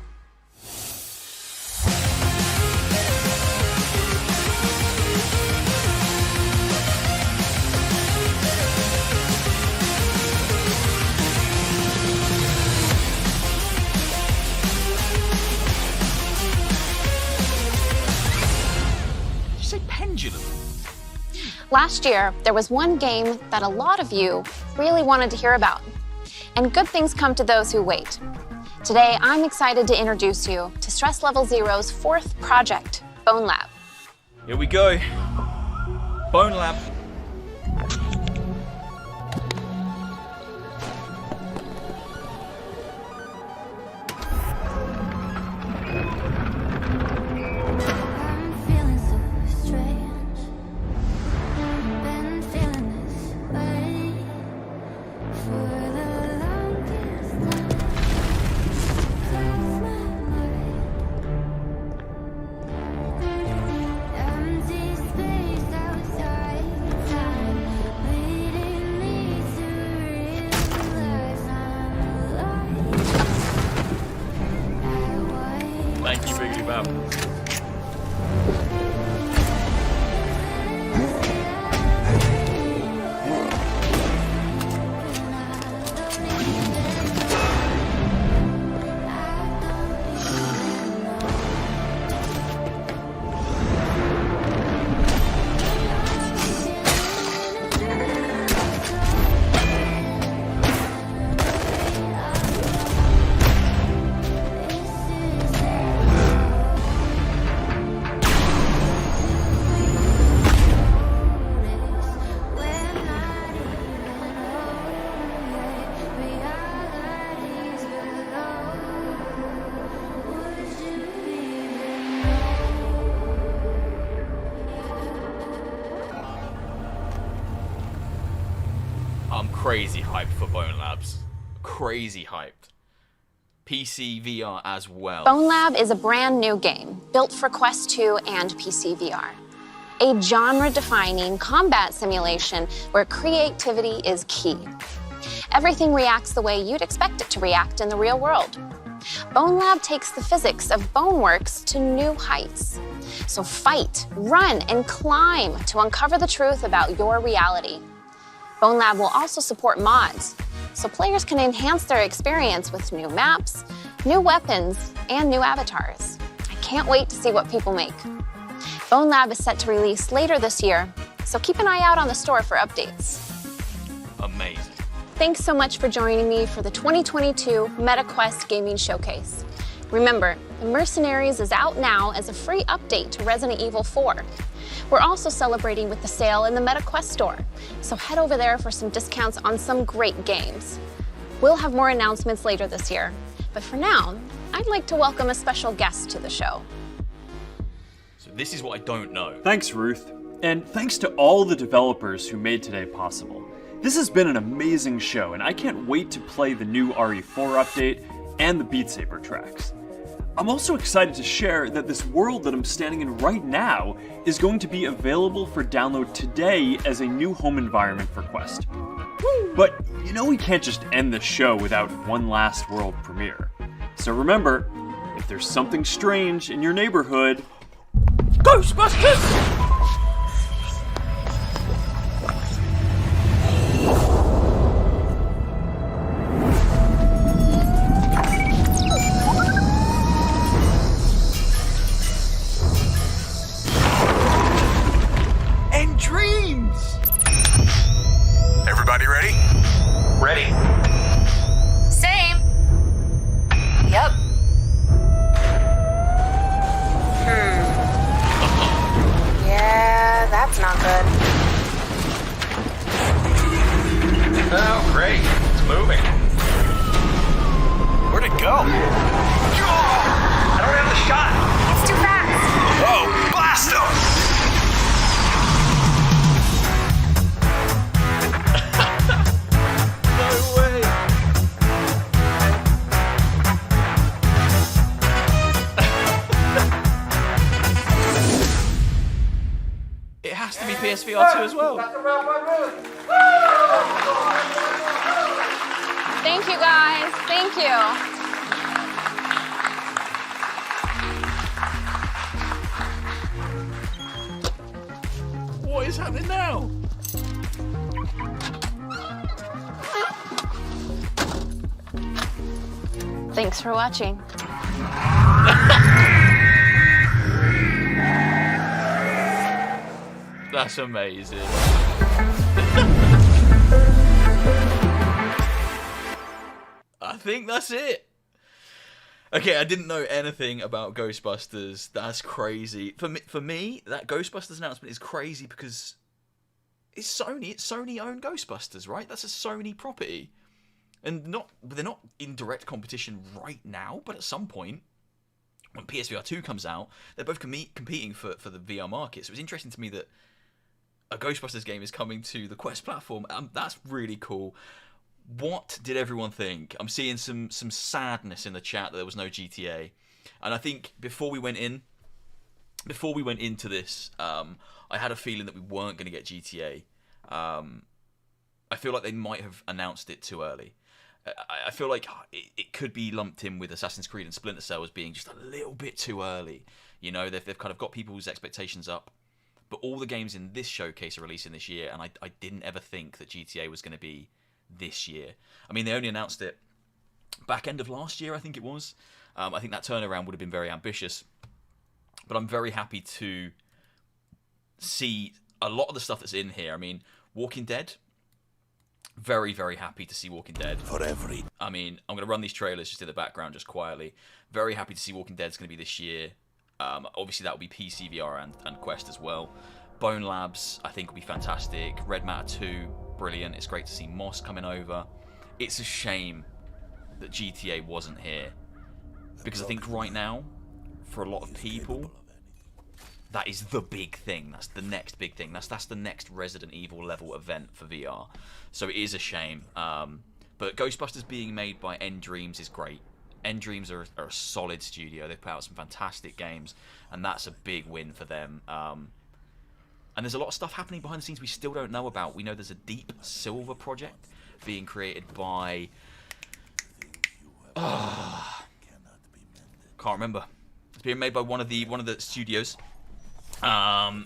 Say Pendulum. Last year, there was one game that a lot of you really wanted to hear about. And good things come to those who wait. Today, I'm excited to introduce you to Stress Level Zero's 4th project, Bonelabs. Here we go. Bonelab. Thank you, Biggity Bam. I'm crazy hyped for Bonelabs. Crazy hyped. PC VR as well. Bonelab is a brand new game built for Quest 2 and PC VR. A genre-defining combat simulation where creativity is key. Everything reacts the way you'd expect it to react in the real world. Bonelab takes the physics of Boneworks to new heights. So fight, run, and climb to uncover the truth about your reality. Bonelab will also support mods, so players can enhance their experience with new maps, new weapons, and new avatars. I can't wait to see what people make. Bonelab is set to release later this year, so keep an eye out on the store for updates. Amazing. Thanks so much for joining me for the 2022 MetaQuest Gaming Showcase. Remember, The Mercenaries is out now as a free update to Resident Evil 4. We're also celebrating with the sale in the MetaQuest store, so head over there for some discounts on some great games. We'll have more announcements later this year, but for now, I'd like to welcome a special guest to the show. So this is what I don't know. Thanks, Ruth. And thanks to all the developers who made today possible. This has been an amazing show, and I can't wait to play the new RE4 update and the Beat Saber tracks. I'm also excited to share that this world that I'm standing in right now is going to be available for download today as a new home environment for Quest. But you know we can't just end the show without one last world premiere. So remember, if there's something strange in your neighborhood... Ghostbusters! Everybody ready? Ready. Same. Yep. Yeah, that's not good. Oh, great. It's moving. Where'd it go? I don't have the shot. It's too fast. Oh, blast him! It has to be PSVR 2 as well. Thank you, guys. Thank you. What is happening now? Thanks for watching. That's amazing. I think that's it. Okay, I didn't know anything about Ghostbusters. That's crazy. For me, that Ghostbusters announcement is crazy because it's Sony. It's Sony-owned Ghostbusters, right? That's a Sony property. And they're not in direct competition right now, but at some point, when PSVR 2 comes out, they're both competing for the VR market. So it's interesting to me that a Ghostbusters game is coming to the Quest platform. That's really cool. What did everyone think? I'm seeing some sadness in the chat that there was no GTA, and I think before we went into this, I had a feeling that we weren't going to get GTA. I feel like they might have announced it too early. I feel like it could be lumped in with Assassin's Creed and Splinter Cell as being just a little bit too early. You know, they've kind of got people's expectations up. But all the games in this showcase are releasing this year, and I didn't ever think that GTA was going to be this year. I mean, they only announced it back end of last year, I think it was. I think that turnaround would have been very ambitious. But I'm very happy to see a lot of the stuff that's in here. I mean, Walking Dead. Very, very happy to see Walking Dead. I mean, I'm going to run these trailers just in the background, just quietly. Very happy to see Walking Dead's going to be this year. Obviously, that will be PC, VR, and Quest as well. Bonelabs, I think, will be fantastic. Red Matter 2, brilliant. It's great to see Moss coming over. It's a shame that GTA wasn't here. Because I think right now, for a lot of people, that is the big thing. That's the next big thing. That's the next Resident Evil level event for VR. So it is a shame. But Ghostbusters being made by N-Dreams is great. N-Dreams are a solid studio. They've put out some fantastic games, and that's a big win for them. And there's a lot of stuff happening behind the scenes we still don't know about. We know there's a Deep Silver project being created by... can't remember. It's being made by one of the studios. I've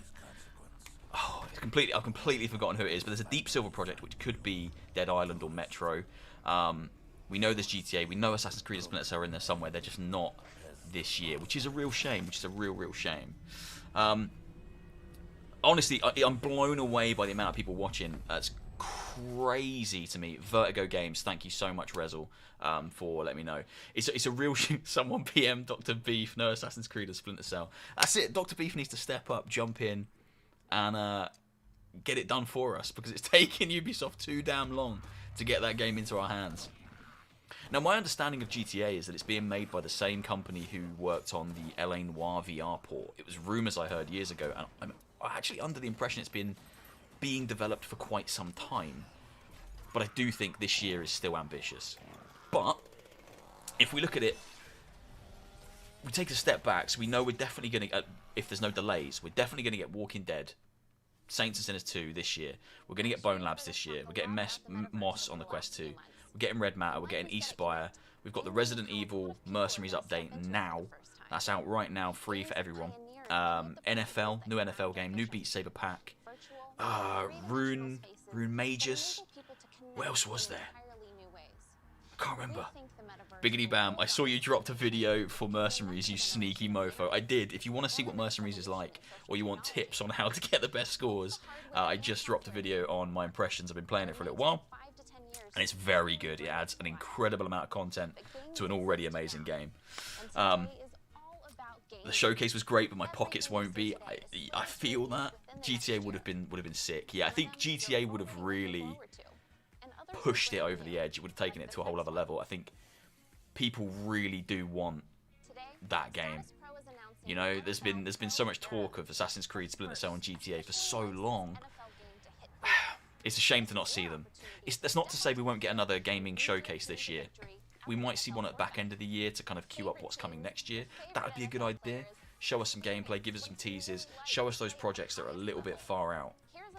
completely forgotten who it is, but there's a Deep Silver project which could be Dead Island or Metro. We know there's GTA, we know Assassin's Creed and Splinter Cell are in there somewhere. They're just not this year, which is a real shame. Real shame. Honestly, I'm blown away by the amount of people watching. It's crazy to me. Vertigo Games, thank you so much, Rezel, for letting me know. It's a real shame. Someone PM Dr. Beef, no Assassin's Creed or Splinter Cell. That's it. Dr. Beef needs to step up, jump in, and get it done for us, because it's taken Ubisoft too damn long to get that game into our hands. Now, my understanding of GTA is that it's being made by the same company who worked on the LA Noire VR port. It was rumours I heard years ago, and I'm actually under the impression it's been being developed for quite some time. But I do think this year is still ambitious. But if we look at it, we take a step back, so we know we're definitely going to, if there's no delays, we're definitely going to get Walking Dead, Saints and Sinners 2 this year. We're going to get Bonelabs this year. We're getting Moss on the Quest 2. We're getting Red Matter. We're getting Eastspire. We've got the Resident Evil Mercenaries update now. That's out right now, free for everyone. NFL, new NFL game, new Beat Saber pack. Rune Magus. What else was there? I can't remember. Biggity Bam, I saw you dropped a video for Mercenaries, you sneaky mofo. I did. If you want to see what Mercenaries is like, or you want tips on how to get the best scores, I just dropped a video on my impressions. I've been playing it for a little while, and it's very good. It adds an incredible amount of content to an already amazing game. The showcase was great, but my pockets won't be. I feel that GTA would have been sick. Yeah, I think GTA would have really pushed it over the edge. It would have taken it to a whole other level. I think people really do want that game. You know, there's been so much talk of Assassin's Creed, Splinter Cell, and GTA for so long. It's a shame to not see them. That's not to say we won't get another gaming showcase this year. We might see one at the back end of the year to kind of queue up what's coming next year. That would be a good idea. Show us some gameplay, give us some teasers, show us those projects that are a little bit far out.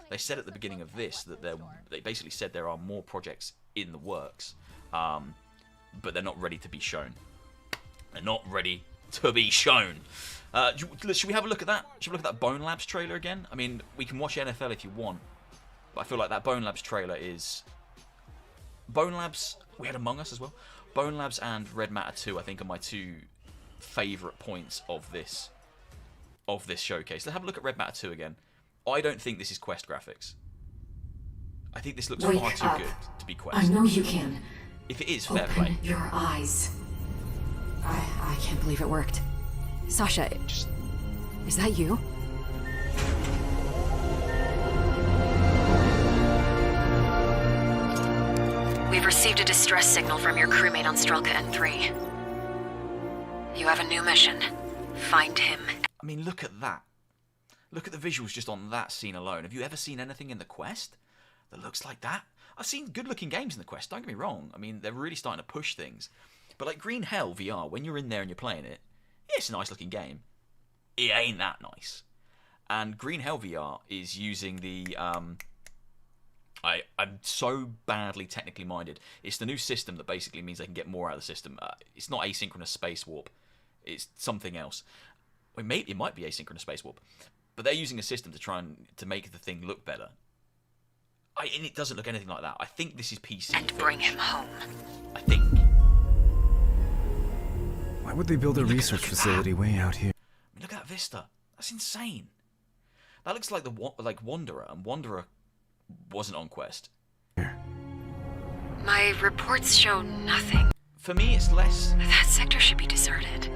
They said at the beginning of this that they basically said there are more projects in the works, but they're not ready to be shown. They're not ready to be shown. Should we have a look at that? Should we look at that Bonelabs trailer again? I mean, we can watch NFL if you want, but I feel like that Bonelabs trailer is... Bonelabs, we had Among Us as well. Bonelabs and Red Matter 2, I think, are my two favourite points of this showcase. Let's have a look at Red Matter 2 again. I don't think this is Quest graphics. I think this looks far too good to be Quest. I know you can. If it is, fair play. Open your eyes. I can't believe it worked. Sasha, is that you? We've received a distress signal from your crewmate on Strelka N3. You have a new mission. Find him. I mean, look at that. Look at the visuals just on that scene alone. Have you ever seen anything in the Quest that looks like that? I've seen good-looking games in the Quest, don't get me wrong. I mean, they're really starting to push things. But like Green Hell VR, when you're in there and you're playing it, yeah, it's a nice-looking game. It ain't that nice. And Green Hell VR is using the... I'm so badly technically minded. It's the new system that basically means they can get more out of the system. It's not asynchronous space warp. It's something else. It might be asynchronous space warp. But they're using a system to try and to make the thing look better. And it doesn't look anything like that. I think this is PC. And bring him home. I think. Why would they build a research facility way out here? I mean, look at that vista. That's insane. That looks like Wanderer, and Wanderer wasn't on Quest. My reports show nothing. For me, it's less... That sector should be deserted.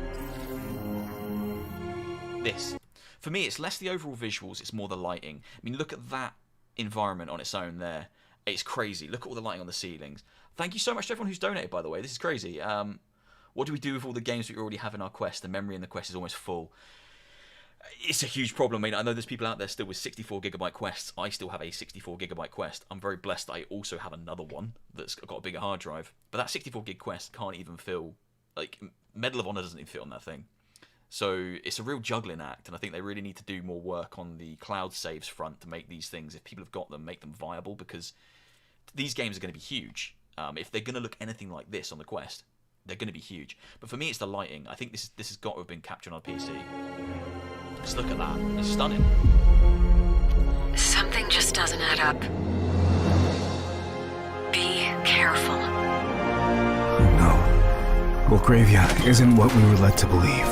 For me, it's less the overall visuals, it's more the lighting. I mean, look at that environment on its own there. It's crazy. Look at all the lighting on the ceilings. Thank you so much to everyone who's donated, by the way. This is crazy. What do we do with all the games that we already have in our Quest? The memory in the Quest is almost full. It's a huge problem. I mean, I know there's people out there still with 64GB Quests. I still have a 64GB Quest. I'm very blessed that I also have another one that's got a bigger hard drive. But that 64GB Quest can't even fill... Like, Medal of Honor doesn't even fit on that thing. So it's a real juggling act, and I think they really need to do more work on the cloud saves front to make these things, if people have got them, make them viable, because these games are going to be huge. If they're going to look anything like this on the Quest, they're going to be huge. But for me, it's the lighting. I think this has got to have been captured on PC. Just look at that. It's stunning. Something just doesn't add up. Be careful. No. Belgravia isn't what we were led to believe.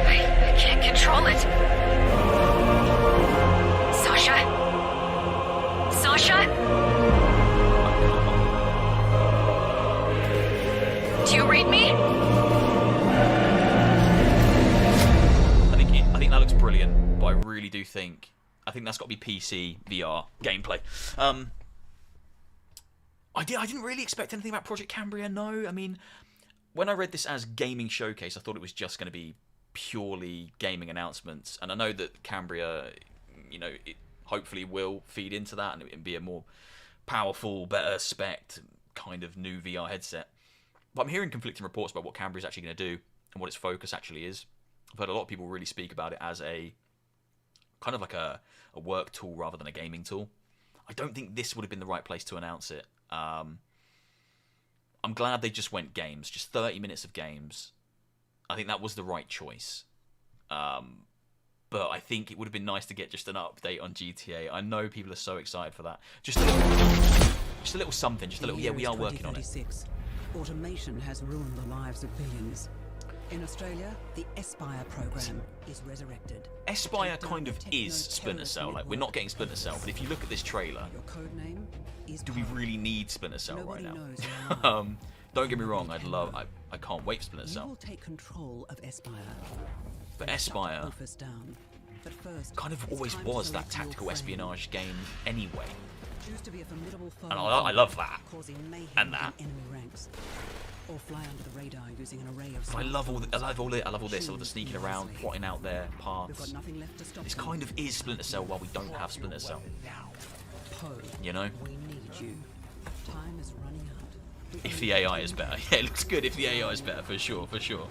I can't control it. Sasha? Sasha? Do you read me? I think that looks brilliant, but I really do think... I think that's got to be PC VR gameplay. I didn't really expect anything about Project Cambria, no. I mean, when I read this as gaming showcase, I thought it was just going to be purely gaming announcements. And I know that Cambria, you know, it hopefully will feed into that and be a more powerful, better spec kind of new VR headset. But I'm hearing conflicting reports about what Cambria is actually going to do and what its focus actually is. I've heard a lot of people really speak about it as a kind of like a work tool rather than a gaming tool. I don't think this would have been the right place to announce it. I'm glad they just went games, just 30 minutes of games. I think that was the right choice. But I think it would have been nice to get just an update on GTA. I know people are so excited for that. Just a little something, just a little, yeah, we are working on it. Automation has ruined the lives of billions. In Australia, the Aspire program is resurrected. Aspire kind of is Splinter Cell. Like, we're not getting Splinter Cell, but if you look at this trailer, do we really need Splinter Cell right now? Don't get me wrong, I can't wait for Splinter Cell. You will take control of Aspire. But Aspire kind of always was that tactical espionage game anyway. And I love that. And that. Or fly under the radar using an array of I love all this. I love the sneaking around, plotting out their paths. This kind of is Splinter Cell while we don't have Splinter Cell. You know? If the AI is better. Yeah, it looks good if the AI is better, for sure, for sure.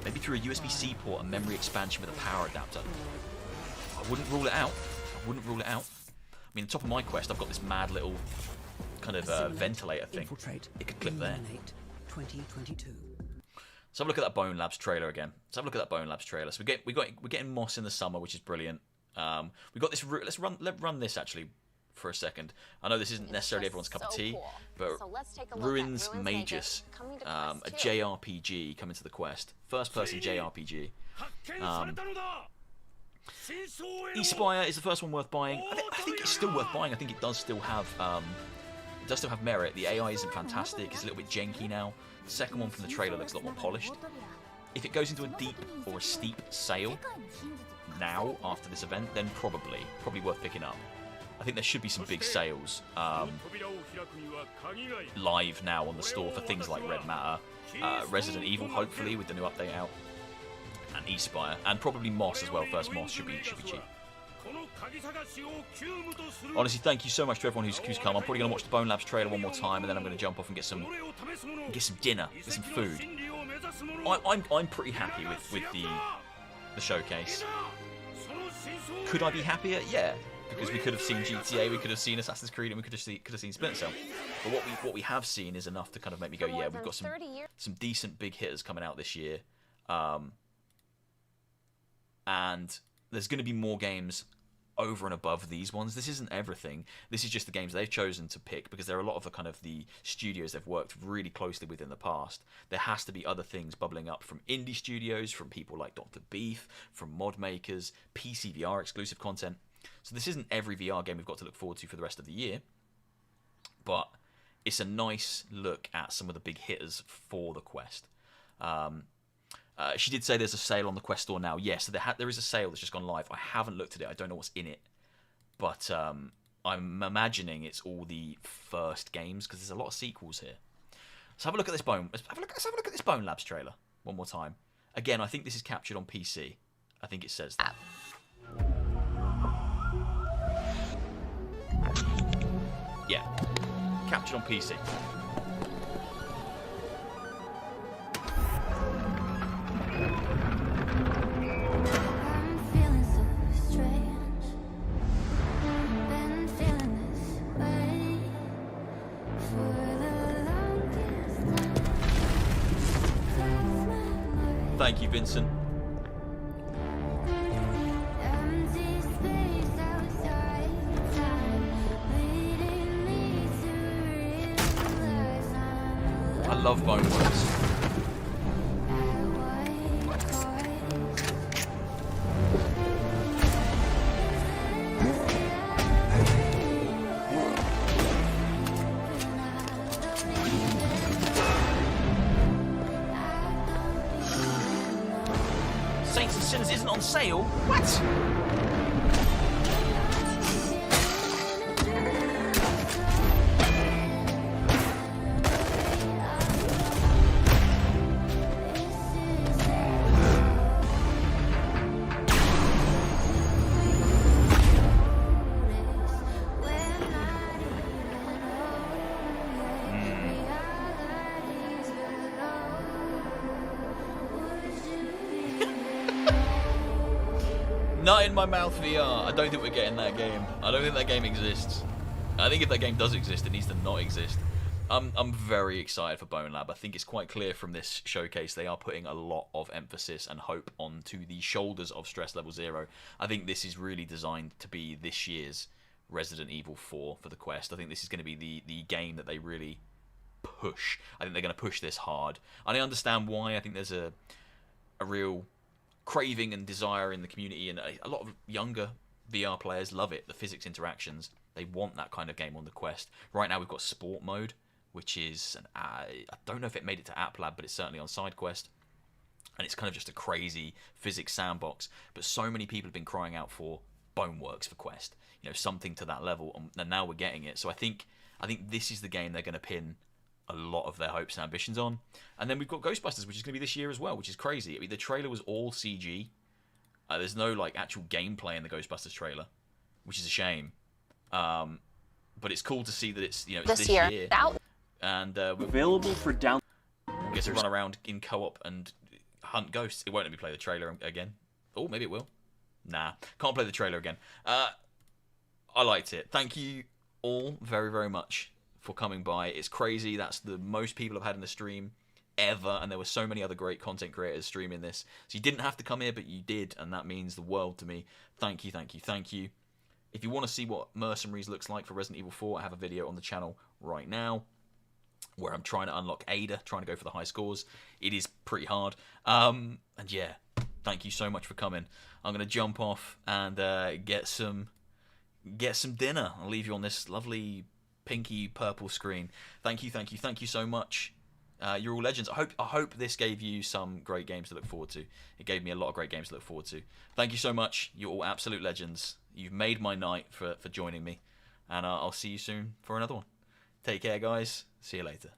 Maybe through a USB-C port and memory expansion with a power adapter. I wouldn't rule it out. I mean, on top of my Quest, I've got this mad little kind of ventilator thing. It could clip there. 2022. Let's have a look at that Bonelabs trailer again. So we're getting Moss in the summer, which is brilliant. We got this. Let's run this actually for a second. I know this isn't necessarily everyone's cup of tea, but Ruins Magus, a JRPG coming to the Quest, first-person JRPG. Aspire is the first one worth buying. I think it's still worth buying. I think it does still have merit. The AI isn't fantastic. It's a little bit janky now. The second one from the trailer looks a lot more polished. If it goes into a deep or a steep sale now after this event, then probably worth picking up. I think there should be some big sales live now on the store for things like Red Matter, Resident Evil, hopefully with the new update out. and Espire, and probably Moss as well. First Moss should be cheap. Honestly, thank you so much to everyone who's come. I'm probably going to watch the Bonelabs trailer one more time, and then I'm going to jump off and get some dinner, get some food. I'm pretty happy with the showcase. Could I be happier? Yeah, because we could have seen GTA, we could have seen Assassin's Creed, and we could have seen Splinter Cell. But what we have seen is enough to kind of make me go, yeah, we've got some decent big hitters coming out this year, and there's going to be more games over and above these ones. This isn't everything. This is just the games they've chosen to pick because there are a lot of the studios they've worked really closely with in the past. There has to be other things bubbling up from indie studios, from people like Dr. Beef, from mod makers, PC VR exclusive content. So this isn't every VR game we've got to look forward to for the rest of the year, but it's a nice look at some of the big hitters for the Quest. She did say there's a sale on the Quest store now. Yes, so there is a sale that's just gone live. I haven't looked at it. I don't know what's in it. But I'm imagining it's all the first games because there's a lot of sequels here. Let's have a look at this Let's have a look at this Bonelabs trailer one more time. Again, I think this is captured on PC. I think it says that. Yeah, captured on PC. Thank you, Vincent. I love Boneworks. Saints and Sinners isn't on sale? What? Nut in my mouth VR. I don't think we're getting that game. I don't think that game exists. I think if that game does exist, it needs to not exist. I'm very excited for Bonelab. I think it's quite clear from this showcase they are putting a lot of emphasis and hope onto the shoulders of Stress Level 0. I think this is really designed to be this year's Resident Evil 4 for the Quest. I think this is going to be the game that they really push. I think they're going to push this hard. And I understand why. I think there's a real craving and desire in the community, and a lot of younger VR players love it. The physics interactions, they want that kind of game on the Quest. Right now we've got sport mode, which is I don't know if it made it to App Lab, but it's certainly on SideQuest, and it's kind of just a crazy physics sandbox. But so many people have been crying out for Boneworks for Quest, you know, something to that level, and now we're getting it. So I think this is the game they're going to pin a lot of their hopes and ambitions on. And then we've got Ghostbusters, which is going to be this year as well, which is crazy. I mean, the trailer was all CG. There's no actual gameplay in the Ghostbusters trailer, which is a shame. But it's cool to see that it's it's this year. And available for down. I guess to run around in co-op and hunt ghosts. It won't let me play the trailer again. Oh, maybe it will. Nah, can't play the trailer again. I liked it. Thank you all very, very much for coming by. It's crazy. That's the most people I've had in the stream ever, and there were so many other great content creators streaming this. So you didn't have to come here, but you did, and that means the world to me. Thank you, thank you, thank you. If you want to see what Mercenaries looks like for Resident Evil 4, I have a video on the channel right now where I'm trying to unlock Ada, trying to go for the high scores. It is pretty hard. And yeah, thank you so much for coming. I'm going to jump off and get some dinner. I'll leave you on this lovely pinky purple screen. Thank you, thank you, thank you so much. You're all legends. I hope this gave you some great games to look forward to. It gave me a lot of great games to look forward to. Thank you so much. You're all absolute legends. You've made my night for joining me. And I'll see you soon for another one. Take care, guys. See you later.